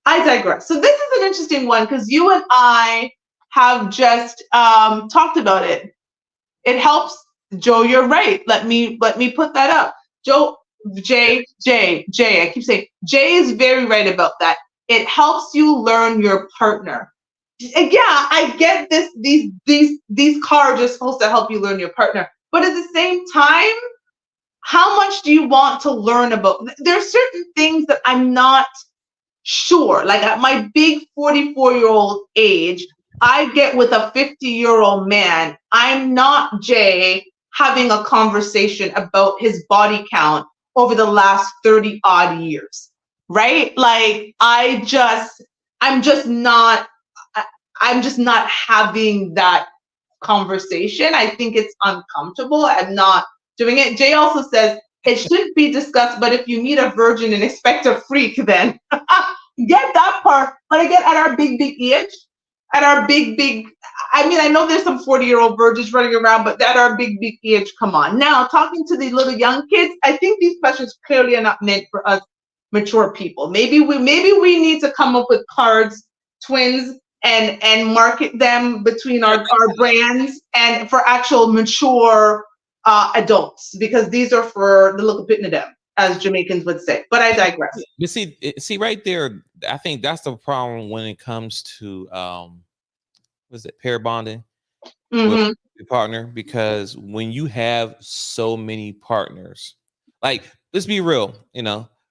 I digress. So this is an interesting one, because you and I have just talked about it. It helps, Joe. You're right. Let me put that up, Joe. Jay, I keep saying Jay is very right about that. It helps you learn your partner. Yeah, I get this. These cards are supposed to help you learn your partner, but at the same time, how much do you want to learn about? There's certain things that I'm not sure. Like at my big 44-year-old age, I get with a 50-year-old man. I'm not Jay having a conversation about his body count over the last 30 odd years, right? Like I'm just not having that conversation. I think it's uncomfortable. I'm not doing it. Jay also says it should be discussed, but if you meet a virgin and expect a freak, then get that part. But again, at our big age, at our big, I mean, I know there's some 40-year-old virgins running around, but at our big age, come on. Now, talking to these little young kids, I think these questions clearly are not meant for us mature people. Maybe we need to come up with cards, twins, and market them between our brands and for actual mature adults, because these are for the little bit of them, as Jamaicans would say. But I digress. You see right there, I think that's the problem when it comes to pair bonding with your partner, because when you have so many partners, like, let's be real,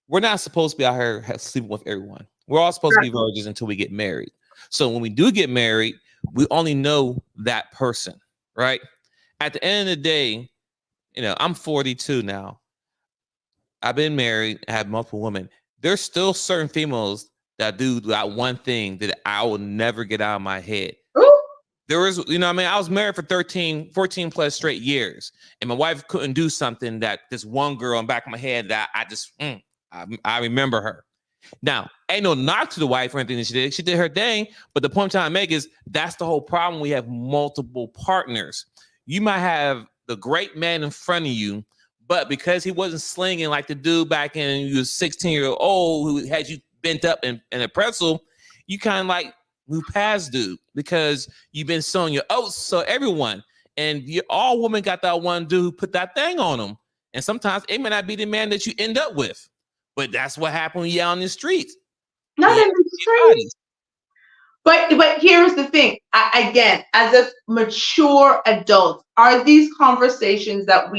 we're not supposed to be out here sleeping with everyone. We're all supposed to be virgins until we get married. So when we do get married, we only know that person, right? At the end of the day, I'm 42 now. I've been married, I have multiple women. There's still certain females that do that one thing that I will never get out of my head. Ooh. There is, I was married for 14 plus straight years, and my wife couldn't do something that this one girl in the back of my head that I just, I remember her. Now, ain't no knock to the wife or anything that she did. She did her thing, but the point I'm trying to make is that's the whole problem. We have multiple partners. You might have the great man in front of you, but because he wasn't slinging like the dude back in you was 16-year-old who had you bent up in a pretzel, you kind of like move past dude because you've been sowing your oats. So everyone, and all women got that one dude who put that thing on them. And sometimes it may not be the man that you end up with, but that's what happened when you're out in the streets. Not in the streets. But here's the thing. Again, as a mature adult, are these conversations that let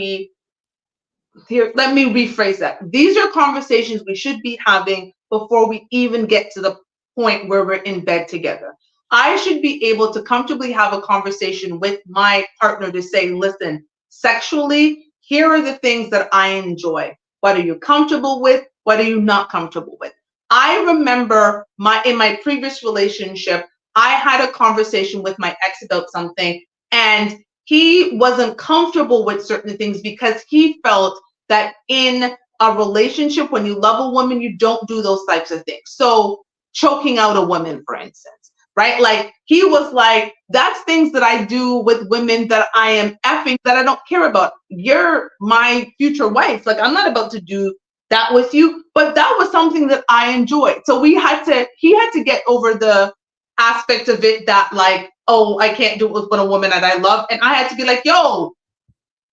me rephrase that. These are conversations we should be having before we even get to the point where we're in bed together. I should be able to comfortably have a conversation with my partner to say, listen, sexually, here are the things that I enjoy. What are you comfortable with? What are you not comfortable with? I remember in my previous relationship, I had a conversation with my ex about something, and he wasn't comfortable with certain things because he felt that in a relationship, when you love a woman, you don't do those types of things. So choking out a woman, for instance, right? Like he was like, that's things that I do with women that I am effing that I don't care about. You're my future wife. Like I'm not about to do that with you, but that was something that I enjoyed. So he had to get over the aspect of it that like, oh, I can't do it with a woman that I love. And I had to be like, yo,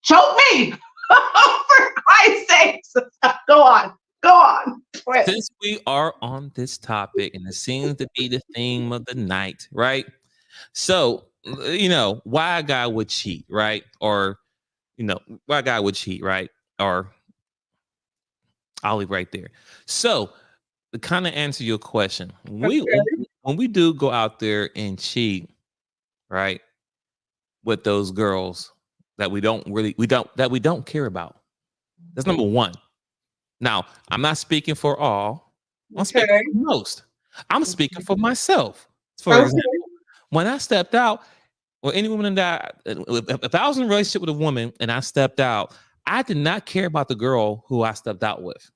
choke me. For Christ's sakes. Go on. Since we are on this topic and it seems to be the theme of the night, right? So, why a guy would cheat, right? Or, why a guy would cheat, right? Or I'll leave right there. So, to kind of answer your question, when we do go out there and cheat, right, with those girls that we don't care about. That's number one. Now, I'm not speaking for all. I'm speaking for most. I'm speaking for myself. For example, when I stepped out, or any woman that if I was in a relationship with a woman and I stepped out, I did not care about the girl who I stepped out with.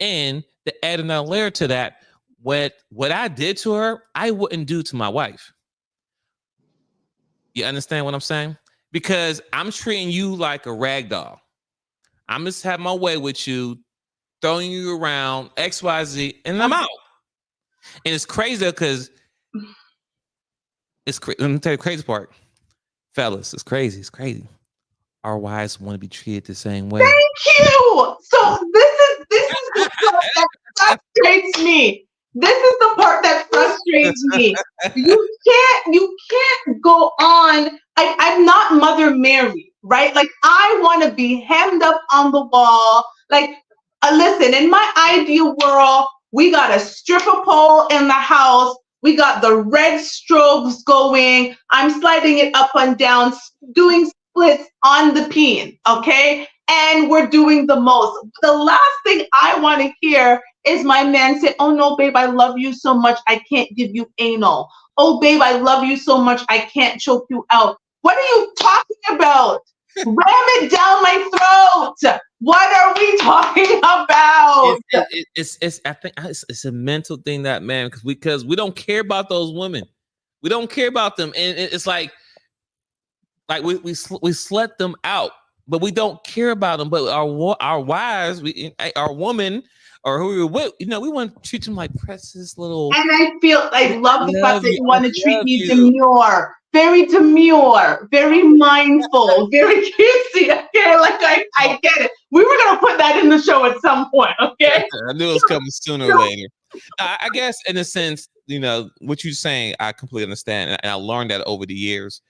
And to add another layer to that, what I did to her, I wouldn't do to my wife. You understand what I'm saying? Because I'm treating you like a rag doll. I'm just having my way with you, throwing you around, XYZ, and I'm out. And it's crazy because let me tell you the crazy part. Fellas, it's crazy. It's crazy. Our wives want to be treated the same way. Thank you. So this is the part that frustrates me. This is the part that frustrates me. You can't go on. I'm not Mother Mary, right? Like I want to be hemmed up on the wall. Like, listen, in my ideal world, we got a stripper pole in the house. We got the red strobes going. I'm sliding it up and down, doing splits on the peen, okay? And we're doing the most. The last thing I want to hear is my man say, oh no, babe, I love you so much, I can't give you anal. Oh, babe, I love you so much, I can't choke you out. What are you talking about? Ram it down my throat. What are we talking about? I think it's a mental thing that, man, because we don't care about those women. We don't care about them. And it's like we slut them out, but we don't care about them. But our wives, our woman, or who we're with, we want to treat them like precious little. And I love the fact that you want to treat me demure. Very demure, very mindful, very cutesy. Okay, like I get it. We were gonna put that in the show at some point. Okay, I knew it was coming sooner or later. I guess in a sense, what you're saying, I completely understand, and I learned that over the years.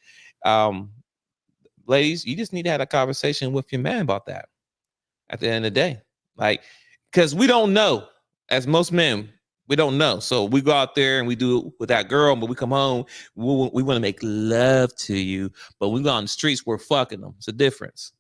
Ladies, you just need to have a conversation with your man about that. At the end of the day, because we don't know, as most men. We don't know. So we go out there and we do it with that girl, but we come home, we want to make love to you, but we go on the streets, we're fucking them. It's a difference.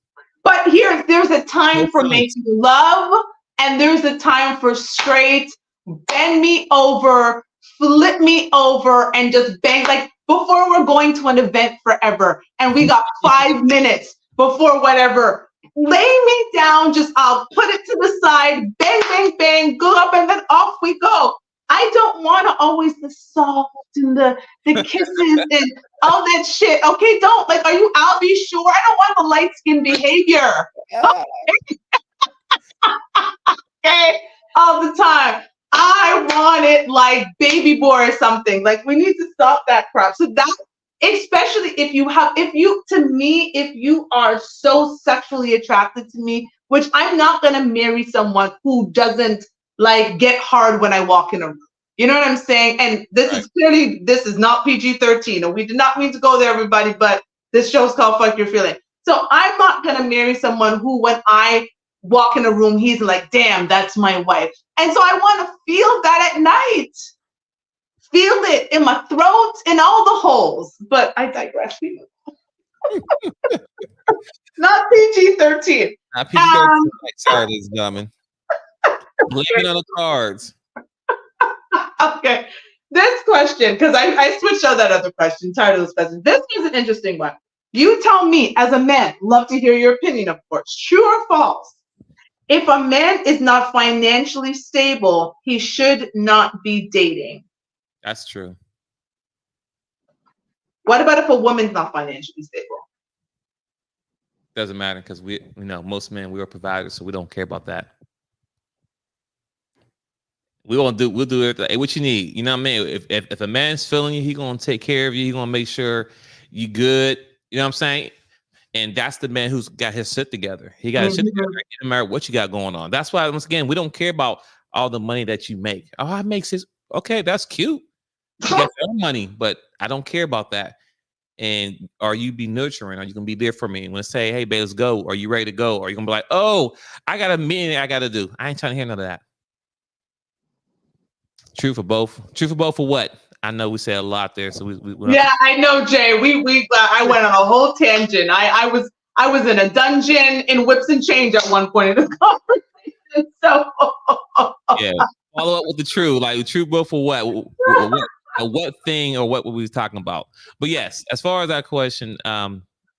But there's a time for making love, and there's a time for straight bend me over, flip me over, and just bang. Like before we're going to an event forever, and we got 5 minutes before whatever. Lay me down, I'll put it to the side, bang, bang, bang, go up, and then off we go. I don't want to always the soft and the kisses and all that shit. Okay, are you out? Be sure. I don't want the light skin behavior. Okay, all the time. I want it like baby boy or something. Like we need to stop that crap. So that. Especially if you are so sexually attracted to me, which I'm not going to marry someone who doesn't get hard when I walk in a room. You know what I'm saying? And this is not PG-13, and we did not mean to go there, everybody, but this show's called Fuck Your Feeling. So I'm not going to marry someone who, when I walk in a room, he's like, damn, that's my wife. And so I want to feel that at night. Feel it in my throat, in all the holes. But I digress. Not PG-13. Not PG-13. Sorry, ladies and gentlemen. Blame it on the cards. Okay. This question, because I switched out that other question, tired of this question. This is an interesting one. You tell me, as a man, love to hear your opinion, of course. True or false? If a man is not financially stable, he should not be dating. That's true. What about if a woman's not financially stable? Doesn't matter because most men, we are providers, so we don't care about that. We'll do it. Hey, what you need? You know what I mean? If a man's feeling you, he gonna take care of you. He gonna make sure you good. You know what I'm saying? And that's the man who's got his shit together. He got his shit together. It doesn't matter what you got going on. That's why, once again, we don't care about all the money that you make. Oh, I make this. Okay, that's cute. You got your own money, but I don't care about that. And are you be nurturing? Are you gonna be there for me? When I say, hey, babe, let's go. Are you ready to go? Or are you gonna be like, oh, I got a meeting I gotta do. I ain't trying to hear none of that. True for both. True for both for what? I know we say a lot there, so we yeah, I know, Jay. I went on a whole tangent. I was in a dungeon in Whips and Change at one point in this conversation. So yeah, follow up with the true, like true both for what? What thing or what were we talking about? But yes, as far as that question,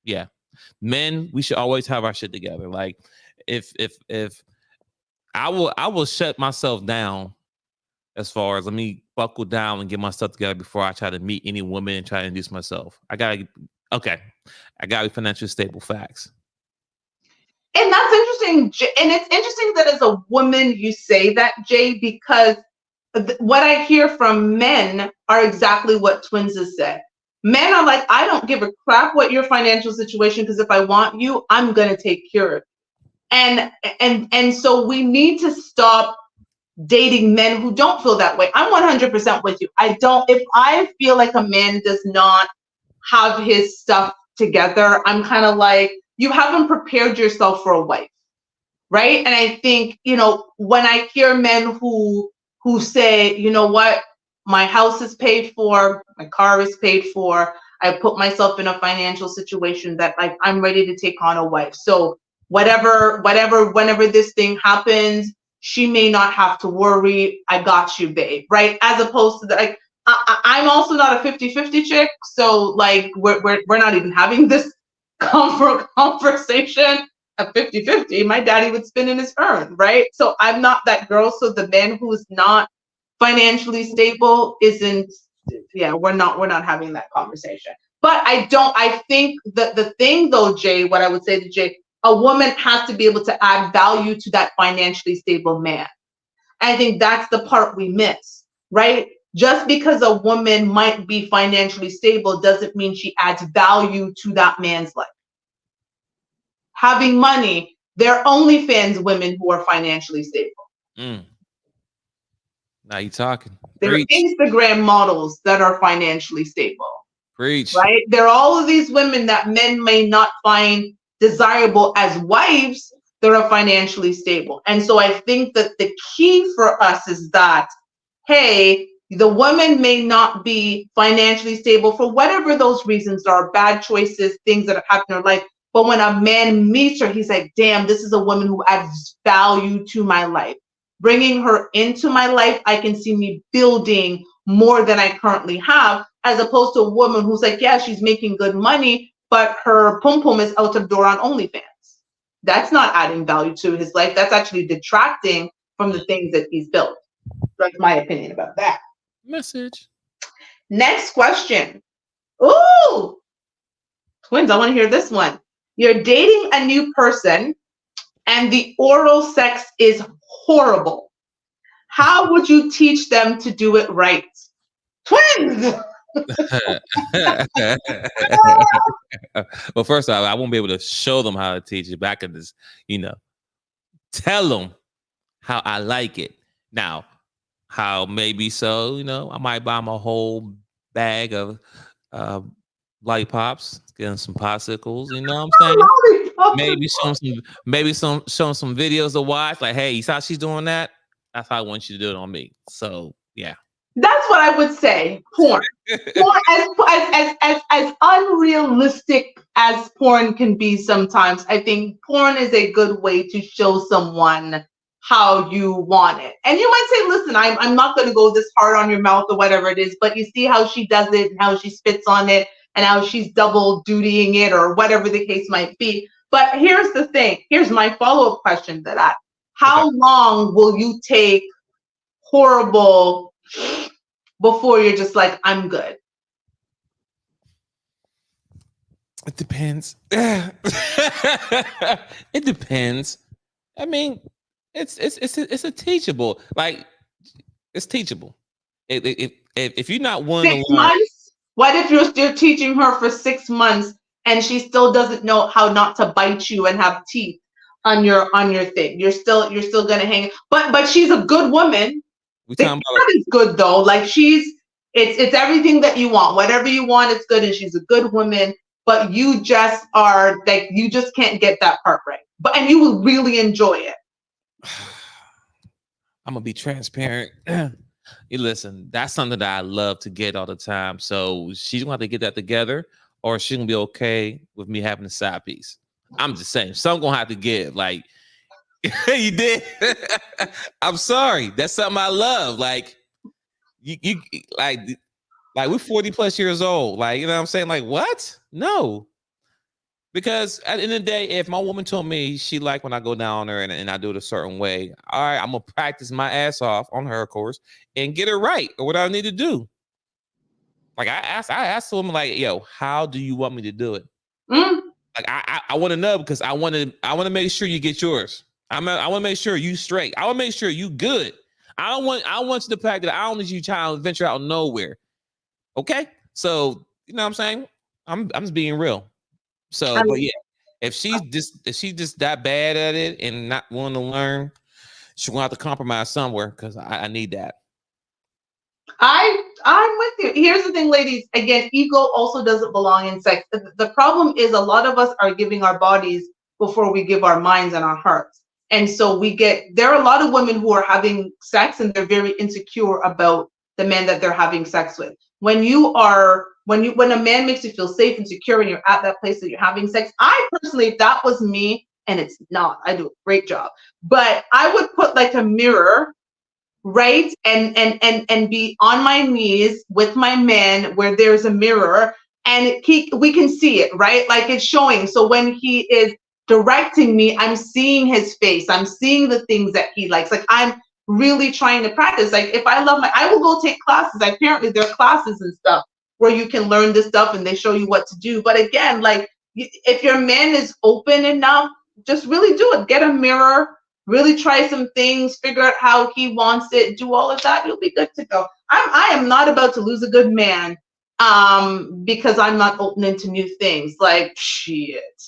yeah, men, we should always have our shit together. Like if I will shut myself down. As far as let me buckle down and get my stuff together before I try to meet any woman and try to introduce myself. I gotta be financially stable. Facts. And that's interesting. And it's interesting that as a woman you say that, Jay, because what I hear from men are exactly what Twins has said. Men are like, I don't give a crap what your financial situation, because if I want you, I'm gonna take care of it. And so we need to stop dating men who don't feel that way. I'm 100% with you. If I feel like a man does not have his stuff together, I'm kind of like, you haven't prepared yourself for a wife, right? And I think, when I hear men who say, you know what, my house is paid for, my car is paid for, I put myself in a financial situation that like I'm ready to take on a wife. So whenever this thing happens, she may not have to worry. I got you, babe. Right? As opposed to like, I'm also not a 50-50 chick. So like, we're not even having this conversation. At 50-50, my daddy would spin in his urn. Right? So I'm not that girl. So the man who is not financially stable isn't. Yeah, we're not having that conversation. But I think that the thing though, Jay, what I would say to Jay, a woman has to be able to add value to that financially stable man. I think that's the part we miss, right? Just because a woman might be financially stable doesn't mean she adds value to that man's life. Having money, there are OnlyFans women who are financially stable. Now you talking. There are Instagram models that are financially stable. Preach. Right? There are all of these women that men may not find desirable as wives that are financially stable. And so I think that the key for us is that, hey, the woman may not be financially stable for whatever those reasons are, bad choices, things that have happened in her life. But when a man meets her, he's like, damn, this is a woman who adds value to my life. Bringing her into my life, I can see me building more than I currently have, as opposed to a woman who's like, yeah, she's making good money, but her pum-pum is out of door on OnlyFans. That's not adding value to his life. That's actually detracting from the things that he's built. That's my opinion about that. Message. Next question. Ooh, Twins, I want to hear this one. You're dating a new person and the oral sex is horrible. How would you teach them to do it right? Twins! Well, first off, I won't be able to show them how to teach it. Back at this, tell them how I like it. Now, how maybe so, I might buy them a whole bag of lollipops, get them some popsicles. You know what I'm saying? Maybe show them some videos to watch. Like, hey, you saw she's doing that? That's how I want you to do it on me. So, yeah. That's what I would say. Porn. Porn as unrealistic as porn can be sometimes, I think porn is a good way to show someone how you want it. And you might say, listen, I'm not going to go this hard on your mouth or whatever it is, but you see how she does it and how she spits on it and how she's double dutying it or whatever the case might be. But here's the thing. Here's my follow-up question to that. How long will you take horrible before you're just like, I'm good? It depends. It depends. I mean, it's a teachable. Like, it's teachable. If you're not willing 6 to learn, months? What if you're still teaching her for 6 months and she still doesn't know how not to bite you and have teeth on your thing? You're still gonna hang. But she's a good woman. we The talking cat is good though. Like it's everything that you want. Whatever you want, it's good, and she's a good woman. But you just are like, you just can't get that part right. And you will really enjoy it. I'm gonna be transparent. You listen, that's something that I love to get all the time. So she's gonna have to get that together, or she's gonna be okay with me having a side piece. I'm just saying, some gonna have to give. Like, you did. I'm sorry. That's something I love. Like, you like we're 40 plus years old. Like, you know what I'm saying? Like, what? No. Because at the end of the day, if my woman told me she liked when I go down on her and I do it a certain way, all right, I'm gonna practice my ass off on her, of course, and get it right or what I need to do. Like, I asked the woman, like, yo, how do you want me to do it? Like, I want to know, because I want to make sure you get yours. I want to make sure you straight. I want to make sure you good. I don't want you to pack that. I don't need you trying to venture out nowhere. Okay, so you know what I'm saying? I'm just being real. So, but yeah, if she's just that bad at it and not willing to learn, she's gonna have to compromise somewhere, because I need that. I'm with you. Here's the thing, ladies. Again, ego also doesn't belong in sex. The problem is a lot of us are giving our bodies before we give our minds and our hearts. And so there are a lot of women who are having sex and they're very insecure about the man that they're having sex with. When a man makes you feel safe and secure and you're at that place that you're having sex, I personally, if that was me, and it's not, I do a great job, but I would put like a mirror, right, and be on my knees with my man where there's a mirror and we can see it, right, like it's showing. So when he is directing me, I'm seeing his face, I'm seeing the things that he likes. Like, I'm really trying to practice. Like, if I will go take classes. Apparently there are classes and stuff where you can learn this stuff and they show you what to do. But again, like, if your man is open enough, just really do it. Get a mirror, really try some things, figure out how he wants it, do all of that. You'll be good to go. I am not about to lose a good man because I'm not open to new things. Like, shit,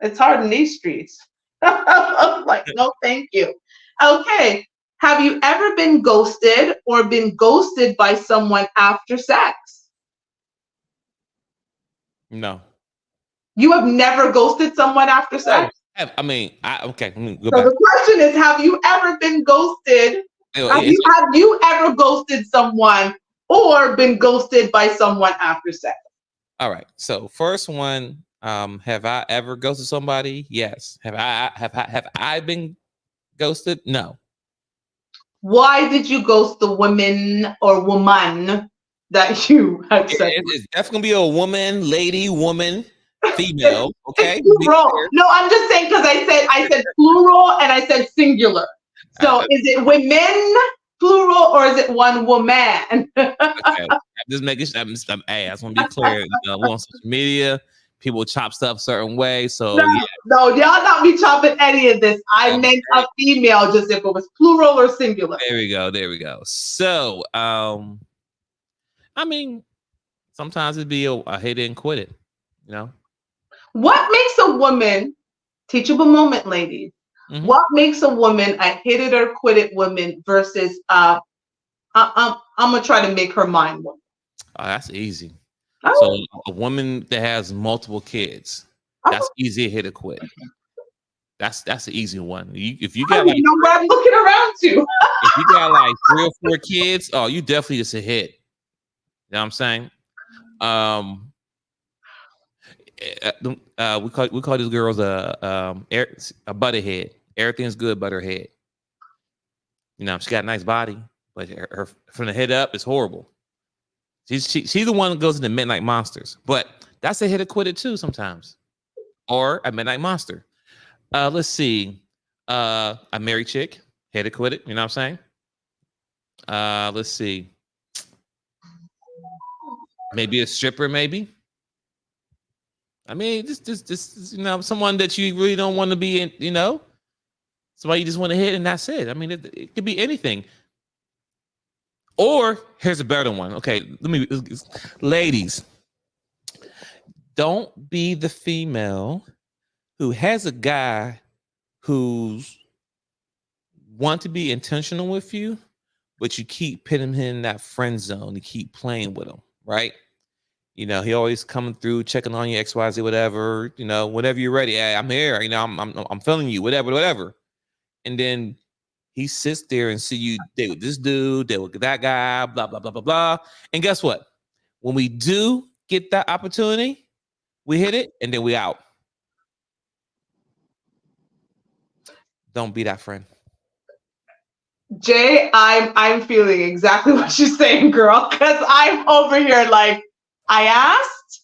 it's hard in these streets. Like, no, thank you. Okay. Have you ever been ghosted or been ghosted by someone after sex? No. You have never ghosted someone after sex? Okay. Let me go So back. the question is, have you ever been ghosted? Have you ever ghosted someone or been ghosted by someone after sex? All right. So first one, have I ever ghosted somebody? Yes. Have I been ghosted? No. Why did you ghost the woman that you had sex with? It's definitely gonna be a woman, lady, woman, female. Okay. Plural. No, I'm just saying, because I said plural and I said singular. So is it women plural or is it one woman? Okay. I'm just making sure. I just want to be clear. We're on social media. People chop stuff a certain way. So no, y'all not be chopping any of this. I meant a female, just if it was plural or singular. There we go. So, I mean, sometimes it'd be a hit it and quit it, you know? What makes a woman, teachable moment, ladies, what makes a woman a hit it or quit it woman versus I'm gonna try to make her mine woman? Oh, that's easy. So a woman that has multiple kids, that's easy to hit or quit. That's an easy one. If you got, like, know where I'm looking around to. If you got like 3 or 4 kids, oh, you definitely just a hit. You know what I'm saying? we call these girls a butterhead. Everything's good but her head. You know, she got a nice body, but her from the head up is horrible. She's the one that goes into Midnight Monsters, but that's a hit or quit it too sometimes, or a Midnight Monster. Let's see, a married chick, hit or quit it. You know what I'm saying? Let's see, maybe a stripper, maybe. I mean, just you know, someone that you really don't want to be in. You know, somebody you just want to hit and that's it. I mean, it could be anything. Or here's a better one. Okay, ladies, don't be the female who has a guy who's want to be intentional with you, but you keep putting him in that friend zone. You keep playing with him, right? You know, he always coming through, checking on you, XYZ, whatever. You know, whenever you're ready, hey, I'm here. You know, I'm feeling you, whatever. And then he sits there and see you date with this dude, date with that guy, blah blah blah blah blah. And guess what? When we do get that opportunity, we hit it and then we out. Don't be that friend. Jay, I'm feeling exactly what you're saying, girl, because I'm over here like I asked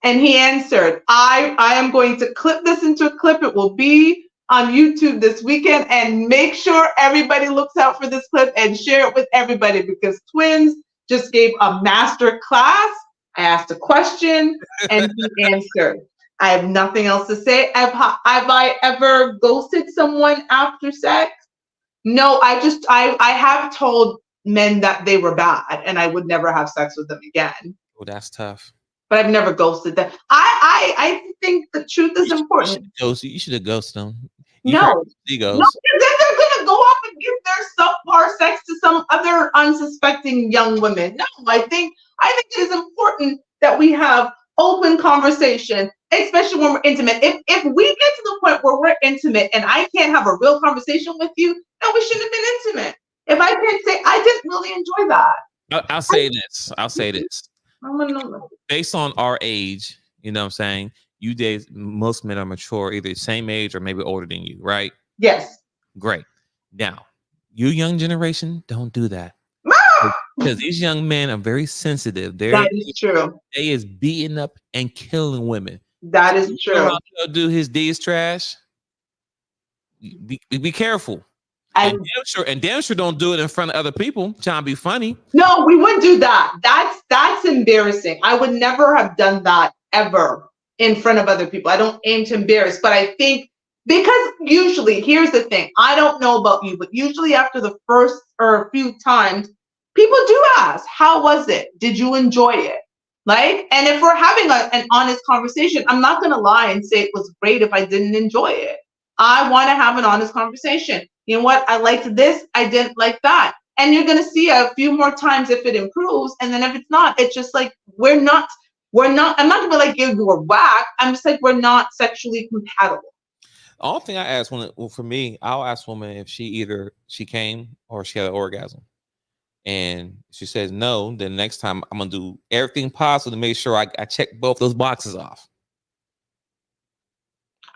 and he answered. I am going to clip this into a clip. It will be on YouTube this weekend, and make sure everybody looks out for this clip and share it with everybody because Twins just gave a master class. I asked a question and he answered. I have nothing else to say. Have I ever ghosted someone after sex? No, I have told men that they were bad and I would never have sex with them again. Oh, that's tough. But I've never ghosted them. I think the truth is important. You should have ghosted them. No, then they're gonna go off and give their subpar sex to some other unsuspecting young women. No, I think it is important that we have open conversation, especially when we're intimate. If we get to the point where we're intimate and I can't have a real conversation with you, then we shouldn't have been intimate. If I can't say I didn't really enjoy that. I'll say this. Based on our age, you know what I'm saying? You days, most men are mature, either the same age or maybe older than you, right? Yes. Great. Now, you young generation, don't do that. Because these young men are very sensitive. That is true. They is beating up and killing women. That is true. He'll do his D's trash. Be careful. And damn sure don't do it in front of other people. Trying to be funny. No, we wouldn't do that. That's embarrassing. I would never have done that ever in front of other people. I don't aim to embarrass, but I think because usually, here's the thing. I don't know about you, but usually after the first or a few times, people do ask, how was it? Did you enjoy it? Like, and if we're having an honest conversation, I'm not going to lie and say it was great if I didn't enjoy it. I want to have an honest conversation. You know what? I liked this. I didn't like that. And you're going to see a few more times if it improves. And then if it's not, it's just like, I'm not going to like give you a whack. I'm just like, we're not sexually compatible. The only thing I ask for me, I'll ask women if she came or she had an orgasm. And she says no, then next time I'm going to do everything possible to make sure I check both those boxes off.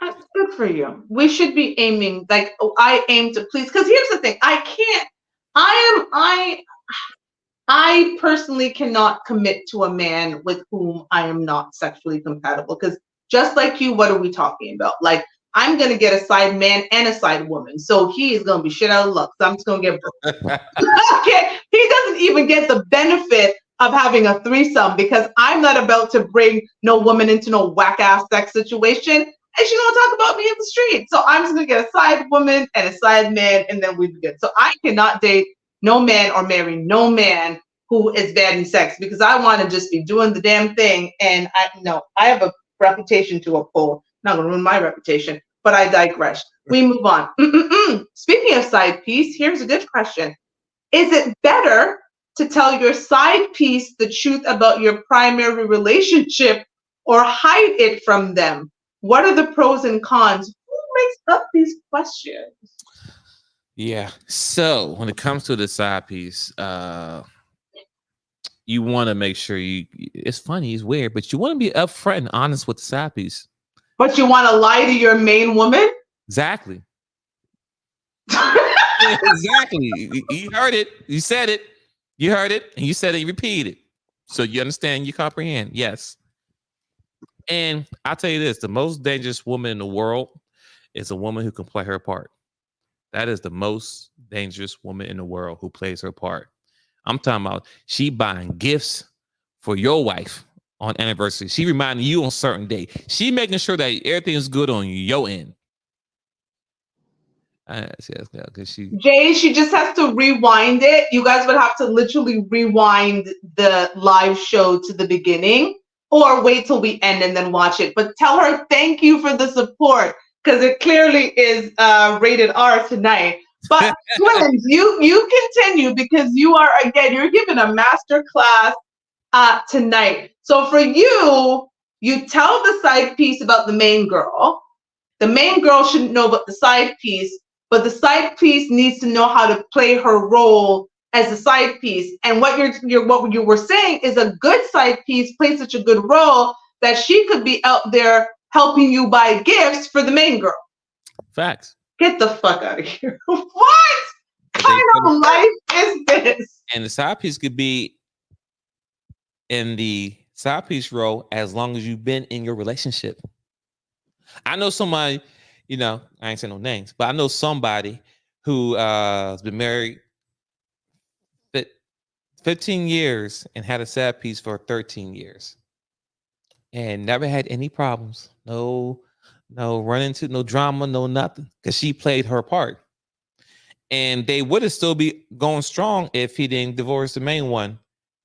That's good for you. We should be aiming, like, I aim to please. Because here's the thing. I personally cannot commit to a man with whom I am not sexually compatible. Because just like you, what are we talking about? Like, I'm going to get a side man and a side woman. So he is going to be shit out of luck. So I'm just going to get both. Okay. He doesn't even get the benefit of having a threesome because I'm not about to bring no woman into no whack ass sex situation. And she don't talk about me in the street. So I'm just going to get a side woman and a side man and then we'd be good. So I cannot date no man or marry no man who is bad in sex because I want to just be doing the damn thing. And I have a reputation to uphold. Not going to ruin my reputation, but I digress. We move on. Speaking of side piece, here's a good question. Is it better to tell your side piece the truth about your primary relationship or hide it from them? What are the pros and cons? Who makes up these questions? Yeah. So when it comes to the side piece, you want to make sure you. It's funny, it's weird, but you want to be upfront and honest with the side piece. But you want to lie to your main woman? Exactly. Exactly. You heard it. You said it. You heard it, and you said it. You repeated it. So you understand. You comprehend. Yes. And I'll tell you this: the most dangerous woman in the world is a woman who can play her part. That is the most dangerous woman in the world who plays her part. I'm talking about she buying gifts for your wife on anniversary. She reminding you on certain day. She making sure that everything is good on your end. Because Jay, she just has to rewind it. You guys would have to literally rewind the live show to the beginning or wait till we end and then watch it. But tell her thank you for the support because it clearly is rated R tonight. But Twins, you continue because you are, again, you're giving a master class tonight. So for you, you tell the side piece about the main girl. The main girl shouldn't know about the side piece, but the side piece needs to know how to play her role as a side piece. And what you were saying is a good side piece plays such a good role that she could be out there helping you buy gifts for the main girl. Facts. Get the fuck out of here. What kind of life is this? And the side piece could be in the side piece role as long as you've been in your relationship. I know somebody, I ain't saying no names, but I know somebody who has been married 15 years and had a side piece for 13 years and never had any problems. No run into no drama, no nothing, because she played her part. And they would have still be going strong if he didn't divorce the main one,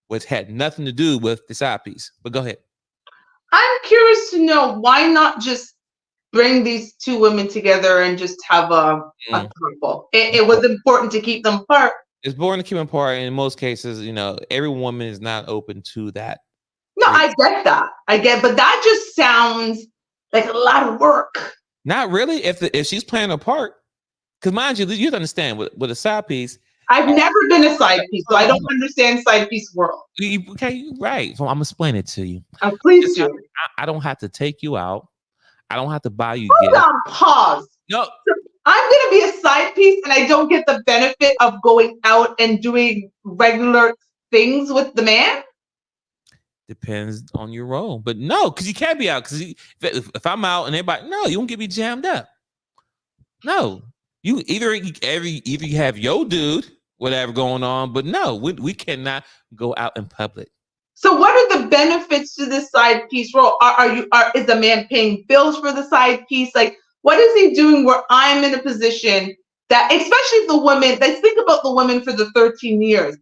which had nothing to do with the side piece. But go ahead. I'm curious to know why not just bring these two women together and just have a couple. It was important to keep them apart. It's important to keep them apart. And in most cases, every woman is not open to that. No, I get that. But that just sounds like a lot of work. Not really. If she's playing a part, because mind you, you have to understand with a side piece. I've never been a side piece, so I don't understand side piece world. Okay, right. So I'm gonna explain it to you. Please do. I don't have to take you out. I don't have to buy you gifts. Hold on, pause. No. I'm gonna be a side piece and I don't get the benefit of going out and doing regular things with the man? Depends on your role. But no, because you can't be out. Because if I'm out and everybody, no, you won't get me jammed up. No. You either you have your dude, whatever going on, but no, we cannot go out in public. So what are the benefits to this side piece role? Is the man paying bills for the side piece? Like, what is he doing where I'm in a position that, especially the women, let's think about the women for the 13 years.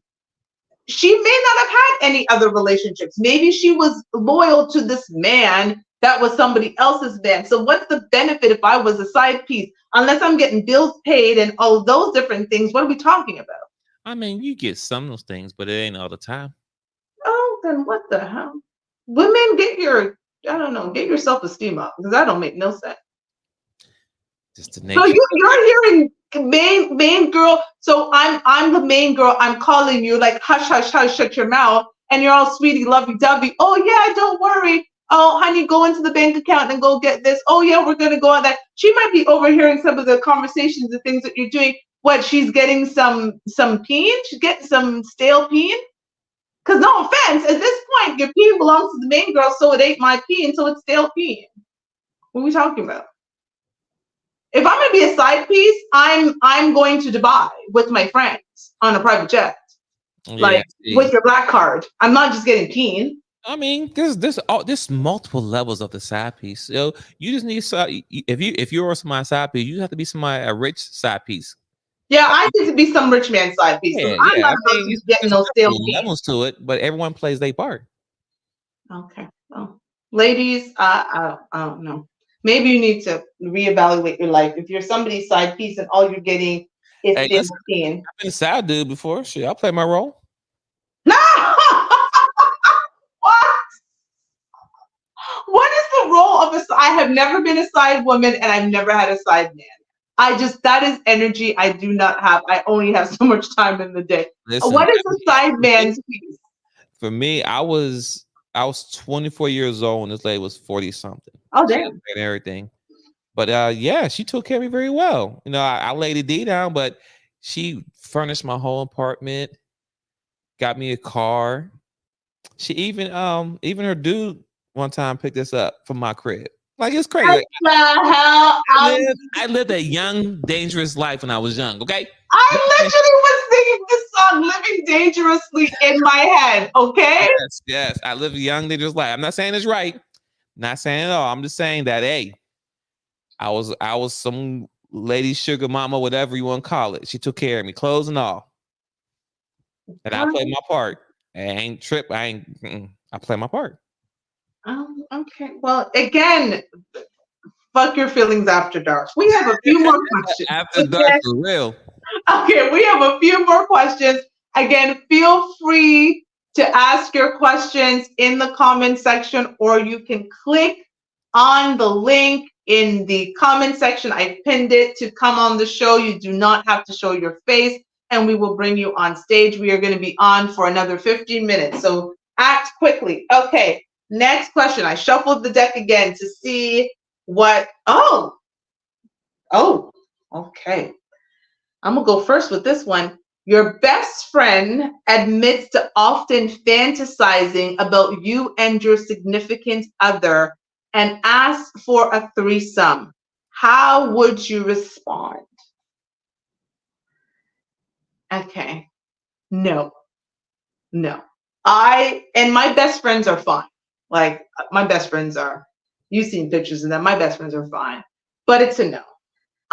She may not have had any other relationships. Maybe she was loyal to this man that was somebody else's man. So what's the benefit if I was a side piece? Unless I'm getting bills paid and all of those different things, what are we talking about? I mean, you get some of those things, but it ain't all the time. Oh, then what the hell? Women, get your self-esteem up, because that don't make no sense. Just the nature. So you're hearing main girl. So I'm the main girl. I'm calling you like hush, hush, hush, shut your mouth, and you're all sweetie, lovey dovey. Oh yeah, don't worry. Oh honey, go into the bank account and go get this. Oh yeah, we're gonna go on that. She might be overhearing some of the conversations, the things that you're doing. What, she's getting some peen? She's getting some stale peen? Because no offense, at this point, your peen belongs to the main girl, so it ain't my peen, so it's stale peen. What are we talking about? If I'm gonna be a side piece, I'm going to Dubai with my friends on a private jet, with your black card. I'm not just getting peen. I mean, there's multiple levels of the side piece. So you just need if you're my side piece, you have to be a rich side piece. Yeah, I need to be some rich man side piece. So I'm not getting no stale levels to it, but everyone plays their part. Okay. Well, ladies, I don't know. Maybe you need to reevaluate your life. If you're somebody's side piece and all you're getting is stale peen. I've been a side dude before. Shit, I'll play my role. No. What is the role of I have never been a side woman and I've never had a side man. That is energy I do not have. I only have so much time in the day. Listen, what is a side man's piece? For me, I was 24 years old and this lady was 40 something. Oh, She damn. was and everything. But yeah, she took care of me very well. You know, I laid a D down, but she furnished my whole apartment, got me a car. She even her dude one time picked us up from my crib. Like it's crazy. Like, The hell? I lived a young, dangerous life when I was young. Okay. I literally was singing this song "Living Dangerously" in my head. Okay. Yes. I live a young, dangerous life. I'm not saying it's right. Not saying it all. I'm just saying that hey, I was some lady sugar mama, whatever you want to call it. She took care of me, clothes and all. And I played my part. I ain't trip. I play my part. Okay. Well, again, fuck your feelings after dark. We have a few more questions. After dark, for real. Okay, we have a few more questions. Again, feel free to ask your questions in the comment section, or you can click on the link in the comment section. I pinned it to come on the show. You do not have to show your face, and we will bring you on stage. We are going to be on for another 15 minutes, so act quickly. Okay, next question. I shuffled the deck again to see what. Oh, okay. I'm going to go first with this one. Your best friend admits to often fantasizing about you and your significant other and asks for a threesome. How would you respond? Okay. No. And my best friends are fine. Like, my best friends are, you've seen pictures of them. My best friends are fine. But it's a no.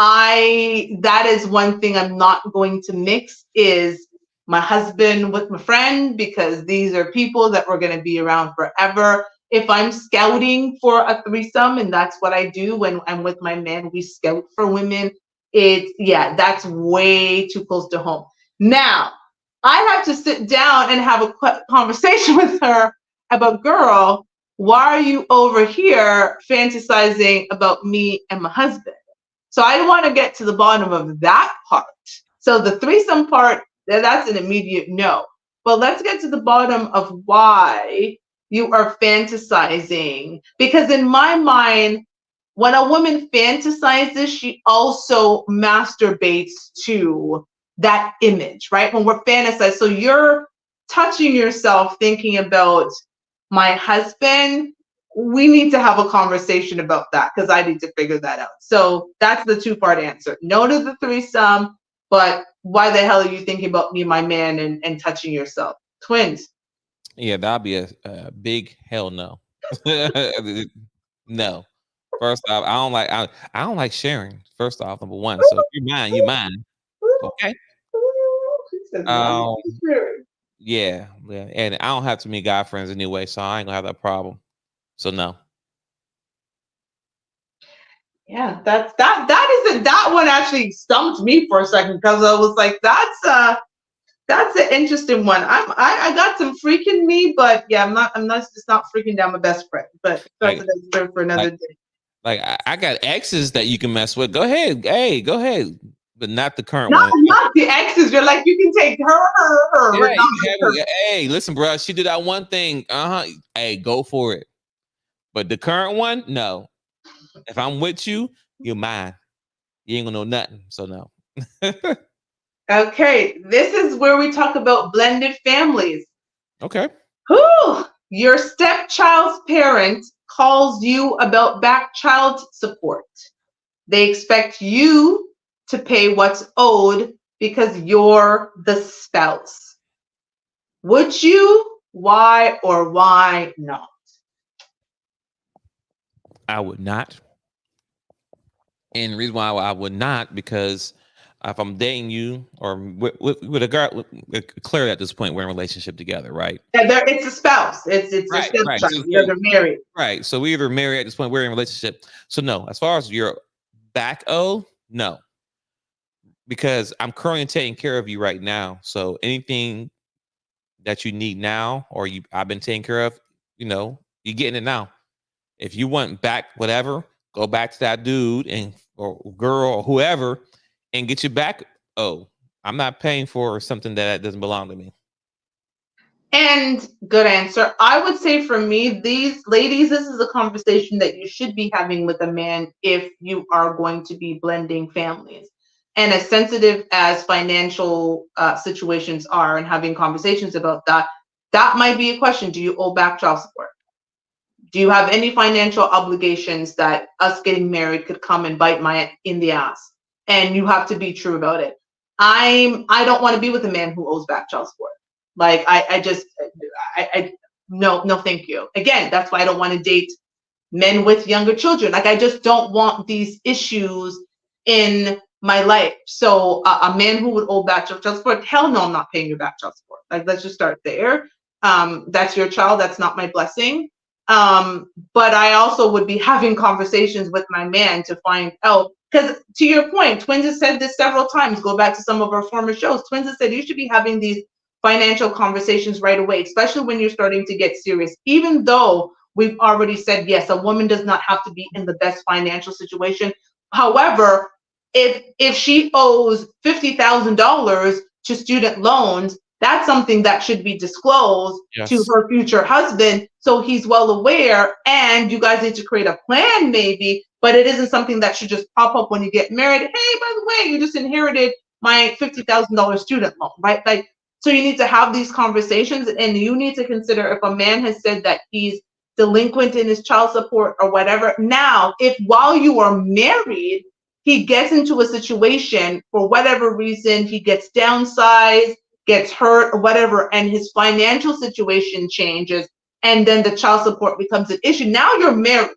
That is one thing I'm not going to mix is my husband with my friend, because these are people that we're going to be around forever. If I'm scouting for a threesome, and that's what I do when I'm with my man, we scout for women. That's way too close to home. Now, I have to sit down and have a conversation with her about, girl, why are you over here fantasizing about me and my husband? So I want to get to the bottom of that part. So the threesome part, that's an immediate no. But let's get to the bottom of why you are fantasizing. Because in my mind, when a woman fantasizes, she also masturbates to that image, right? When we're fantasizing. So you're touching yourself thinking about my husband. We need to have a conversation about that because I need to figure that out. So that's the two-part answer. No to the threesome, but why the hell are you thinking about me, my man, and touching yourself? Twins. Yeah, that'll be a big hell no. No. First off, I don't like sharing. First off, number one. So if you're mine, you mine. Okay. Yeah, and I don't have too many guy friends anyway, so I ain't gonna have that problem. So no. Yeah, that one actually stumped me for a second because I was like, that's an interesting one. I got some freaking me, but yeah, I'm not just not freaking down my best friend. But that's for another day. Like I got exes that you can mess with. Go ahead, hey, go ahead, but not the current one. Not the exes. You're like, you can take her. Yeah, hey, listen, bro. She did that one thing. Hey, go for it. But the current one, no. If I'm with you, you're mine. You ain't gonna know nothing. So no. Okay, this is where we talk about blended families. Okay. Whew. Your stepchild's parent calls you about back child support. They expect you to pay what's owed because you're the spouse. Would you? Why or why not? I would not. And the reason why I would not, because if I'm dating you or with a girl, clearly at this point we're in a relationship together, right? Yeah, it's a spouse. It's right, a right. So they're married. Right. So we either married at this point, we're in a relationship. So no, as far as your back no. Because I'm currently taking care of you right now. So anything that you need now or I've been taking care of, you're getting it now. If you want back whatever, go back to that dude or girl or whoever and get you back. Oh, I'm not paying for something that doesn't belong to me. And good answer. I would say for me, these ladies, this is a conversation that you should be having with a man if you are going to be blending families. And as sensitive as financial situations are and having conversations about that, that might be a question. Do you owe back child support? Do you have any financial obligations that us getting married could come and bite my in the ass? And you have to be true about it. I don't want to be with a man who owes back child support. Like I just I no thank you. Again, that's why I don't want to date men with younger children. Like I just don't want these issues in my life. So a man who would owe back child support, hell no, I'm not paying your back child support. Like let's just start there. That's your child. That's not my blessing. But I also would be having conversations with my man to find out. Because to your point, Twins has said this several times. Go back to some of our former shows. Twins has said you should be having these financial conversations right away, especially when you're starting to get serious. Even though we've already said yes, a woman does not have to be in the best financial situation. However, if she owes $50,000 to student loans, that's something that should be disclosed to her future husband so he's well aware, and you guys need to create a plan maybe, but it isn't something that should just pop up when you get married. Hey, by the way, you just inherited my $50,000 student loan, right? Like, so you need to have these conversations, and you need to consider if a man has said that he's delinquent in his child support or whatever. Now, if while you are married, he gets into a situation for whatever reason, he gets downsized, gets hurt, or whatever, and his financial situation changes, and then the child support becomes an issue. Now you're married,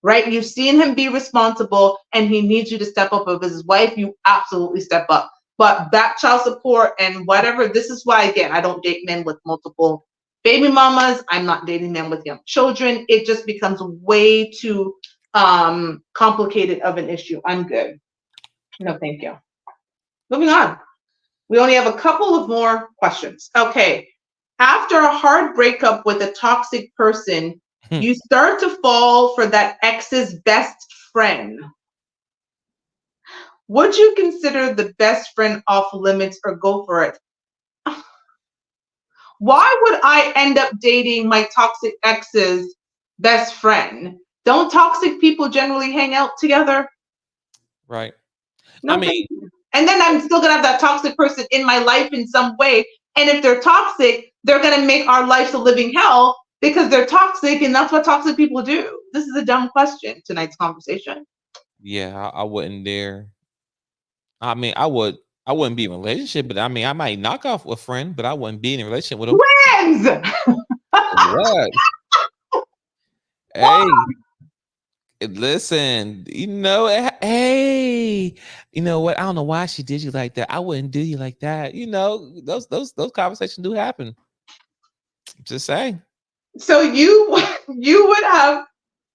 right? You've seen him be responsible, and he needs you to step up. If his wife, you absolutely step up. But back child support and whatever, this is why, again, I don't date men with multiple baby mamas. I'm not dating men with young children. It just becomes way too complicated of an issue. I'm good. No, thank you. Moving on. We only have a couple of more questions. Okay. After a hard breakup with a toxic person, you start to fall for that ex's best friend. Would you consider the best friend off limits or go for it? Why would I end up dating my toxic ex's best friend? Don't toxic people generally hang out together? Right. No, and then I'm still gonna have that toxic person in my life in some way. And if they're toxic, they're gonna make our lives a living hell because they're toxic, and that's what toxic people do. This is a dumb question, tonight's conversation. Yeah, I wouldn't dare. I mean, I wouldn't be in a relationship, but I mean, I might knock off a friend, but I wouldn't be in a relationship with him. Friends! What? Hey, listen, hey, you know what? I don't know why she did you like that. I wouldn't do you like that. You know, those conversations do happen. Just saying. So you would have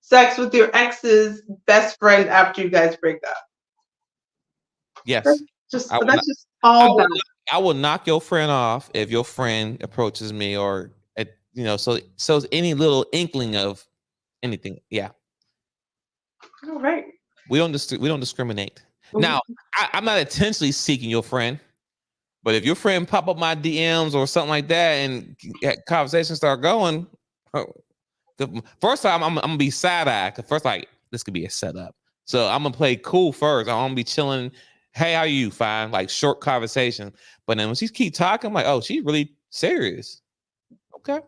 sex with your ex's best friend after you guys break up? Yes. That's just all bad. I will knock your friend off if your friend approaches me, or so any little inkling of anything. Yeah. All right. We don't discriminate. Now, I'm not intentionally seeking your friend, but if your friend pop up my DMs or something like that and conversations start going, the first time I'm gonna be side-eyed. First, like, this could be a setup. So I'm gonna play cool first. I'm gonna be chilling. Hey, how are you? Fine. Like, short conversation. But then when she keep talking, I'm like, oh, she's really serious. Okay.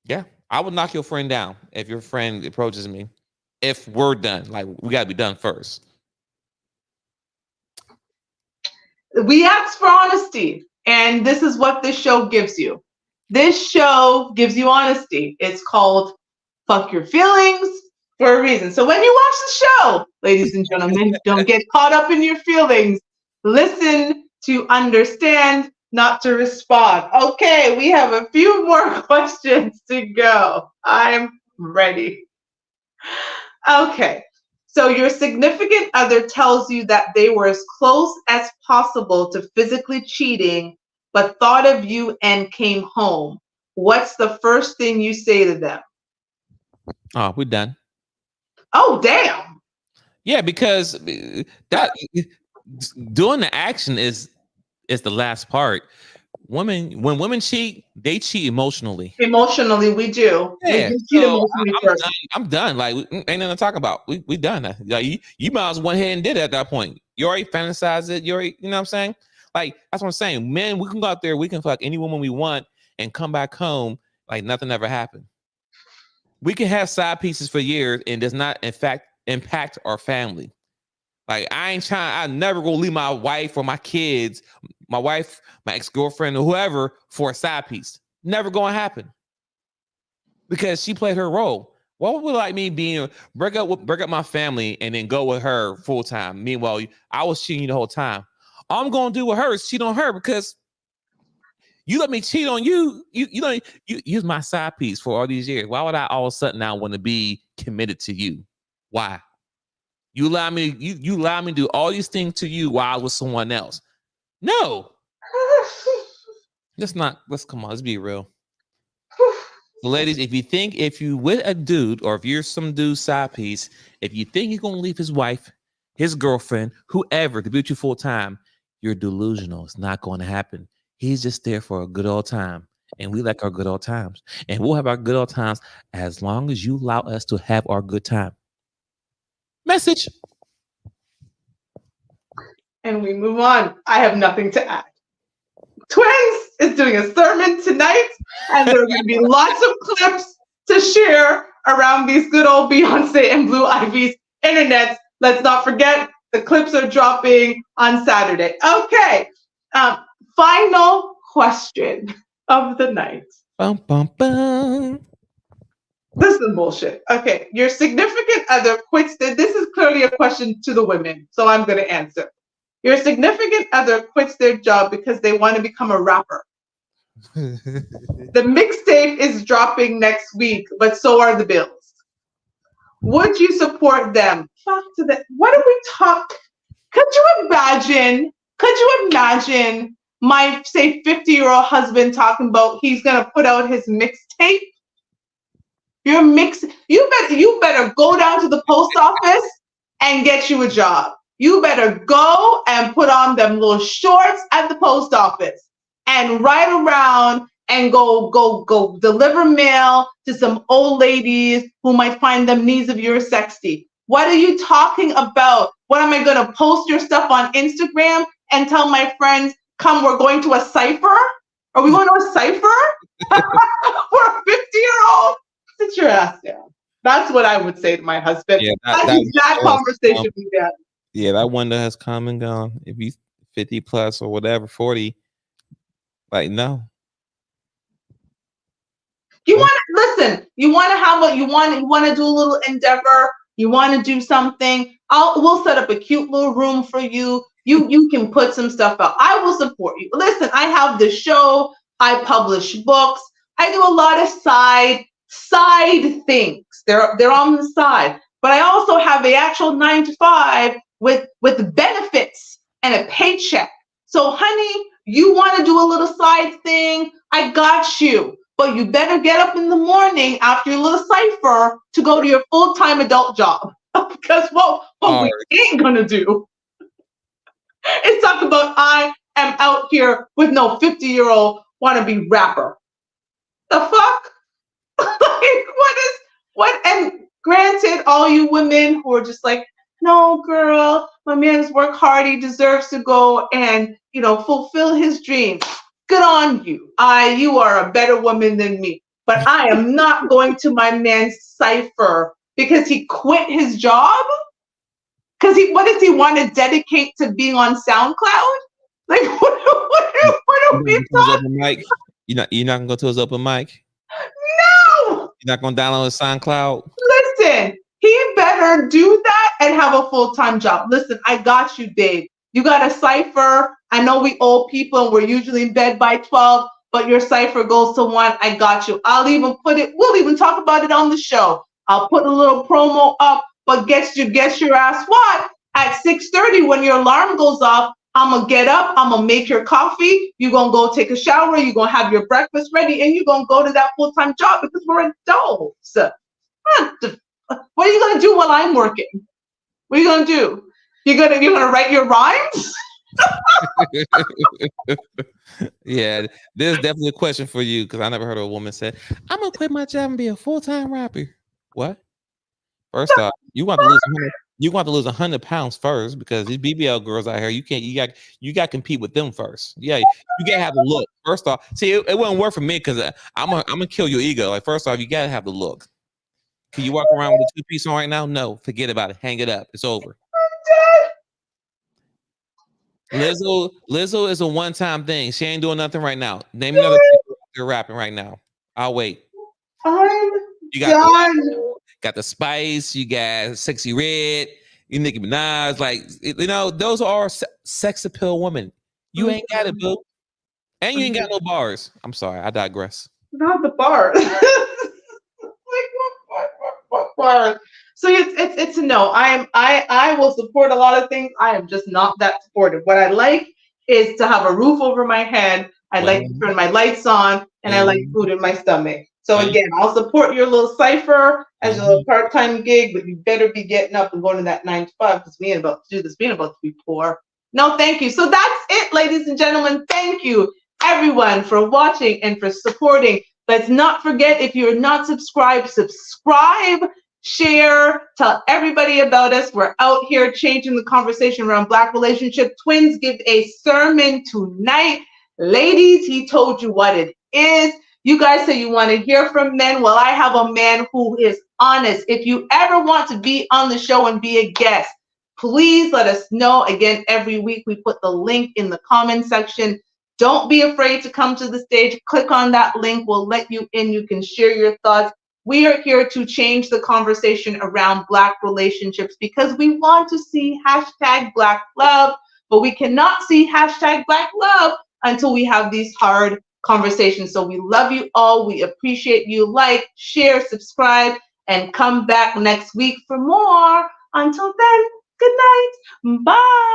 Yeah. I would knock your friend down if your friend approaches me. If we're done, like, we gotta be done first. We ask for honesty, and this is what this show gives you. This show gives you honesty. It's called Fuck Your Feelings for a reason. So when you watch the show, ladies and gentlemen, don't get caught up in your feelings. Listen to understand, not to respond. Okay, we have a few more questions to go. I'm ready. Okay. So your significant other tells you that they were as close as possible to physically cheating, but thought of you and came home. What's the first thing you say to them? Oh, we're done. Oh, damn. Yeah, because that doing the action is the last part. when women cheat, they cheat emotionally. Emotionally, we do. We Yeah, do cheat so emotionally I'm first. done. I'm done. Like, ain't nothing to talk about. We done. Like, you might as well went ahead and did it at that point. You already fantasized it. You already, you know what I'm saying? Like, that's what I'm saying. Men, we can go out there, we can fuck any woman we want and come back home like nothing ever happened. We can have side pieces for years and does not, in fact, impact our family. Like, I never gonna leave my wife or my kids, my wife, my ex-girlfriend, or whoever for a side piece. Never gonna happen. Because she played her role. What would like me being break up my family and then go with her full time? Meanwhile, I was cheating you the whole time. All I'm gonna do with her is cheat on her because you let me cheat on you. You use my side piece for all these years. Why would I all of a sudden now want to be committed to you? Why? You allow me to do all these things to you while I was someone else. No. Let's come on, let's be real. Ladies, if you with a dude or if you're some dude's side piece, if you think he's gonna leave his wife, his girlfriend, whoever to be with you full time, you're delusional. It's not going to happen. He's just there for a good old time. And we like our good old times. And we'll have our good old times as long as you allow us to have our good time. Message. And we move on. I have nothing to add. Twins is doing a sermon tonight, and there are going to be lots of clips to share around these good old Beyonce and Blue Ivy's internets. Let's not forget the clips are dropping on Saturday. Okay, final question of the night. Bum, bum, bum. This is bullshit. Okay, your significant other quits. This is clearly a question to the women, so I'm going to answer. Your significant other quits their job because they want to become a rapper. The mixtape is dropping next week, but so are the bills. Would you support them? Fuck to the. What do we talk? Could you imagine my, say, 50-year-old husband talking about he's gonna put out his mixtape? You better go down to the post office and get you a job. You better go and put on them little shorts at the post office and ride around and go deliver mail to some old ladies who might find them needs of your sexy. What are you talking about? What am I going to post your stuff on Instagram and tell my friends, come, we're going to a cipher? Are we going to a cipher? For a 50-year-old? Sit your ass down. That's what I would say to my husband. Yeah, that conversation we had. Yeah, that window has come and gone. If you 50 plus or whatever, 40, like no. You want to listen. You want to have you want to do a little endeavor. You want to do something. We'll set up a cute little room for you. You can put some stuff out. I will support you. Listen, I have the show. I publish books. I do a lot of side things. They're on the side. But I also have the actual 9-to-5 with benefits and a paycheck. So, honey, you want to do a little side thing? I got you. But you better get up in the morning after your little cipher to go to your full-time adult job. Because what we ain't gonna do is talk about I am out here with no 50-year-old wannabe rapper. The fuck? Like, what? And granted, all you women who are just like, no, girl, my man's work hard. He deserves to go and, fulfill his dreams. Good on you. You are a better woman than me. But I am not going to my man's cipher because he quit his job? Because what does he want to dedicate to being on SoundCloud? Like, what are we talking? You're not gonna go to his open mic? No. You're not gonna download his SoundCloud? Listen, he better do that and have a full-time job. Listen, I got you, babe. You got a cipher. I know we old people and we're usually in bed by 12, but your cipher goes to 1. I got you. We'll even talk about it on the show. I'll put a little promo up, but get your ass what? At 6:30 when your alarm goes off, I'm going to get up. I'm going to make your coffee. You're going to go take a shower. You're going to have your breakfast ready and you're going to go to that full-time job because we're adults. What are you going to do while I'm working? What are you going to do? You're gonna write your rhymes? Yeah, there's definitely a question for you because I never heard a woman say, "I'm gonna quit my job and be a full-time rapper." What? First off, you want to lose 100 pounds first because these BBL girls out here, you can't you got to compete with them first. Yeah, you gotta have the look. First off, see it wouldn't work for me because I'm gonna kill your ego. Like first off, you gotta have the look. Can you walk around with a two-piece on right now? No, forget about it. Hang it up. It's over. Lizzo is a one-time thing. She ain't doing nothing right now. Name another people you're rapping right now. I'll wait. I'm You got done. got the Spice, you got Sexy Red, you Nicki Minaj, like you know, those are sex appeal women. You ain't got it, boo, and you ain't got no bars. I'm sorry, I digress. Not the bar. Like what bar? So it's a no. I will support a lot of things. I am just not that supportive. What I like is to have a roof over my head. I like to Well, turn my lights on, and I like well, food in my stomach. So well, again, I'll support your little cipher as your little mhm. part-time gig, but you better be getting up and going to that 9 to 5 because we ain't about to do this. We ain't about to be poor. No, thank you. So that's it, ladies and gentlemen. Thank you, everyone, for watching and for supporting. Let's not forget, if you're not subscribed, subscribe, share, tell everybody about us. We're out here changing the conversation around Black relationship. Twins give a sermon tonight. Ladies, he told you what it is. You guys say you want to hear from men. Well, I have a man who is honest. If you ever want to be on the show and be a guest, please let us know. Again, every week we put the link in the comment section. Don't be afraid to come to the stage. Click on that link. We'll let you in. You can share your thoughts. We are here to change the conversation around Black relationships because we want to see hashtag Black love, but we cannot see hashtag Black love until we have these hard conversations. So we love you all. We appreciate you. Like, share, subscribe, and come back next week for more. Until then, good night. Bye.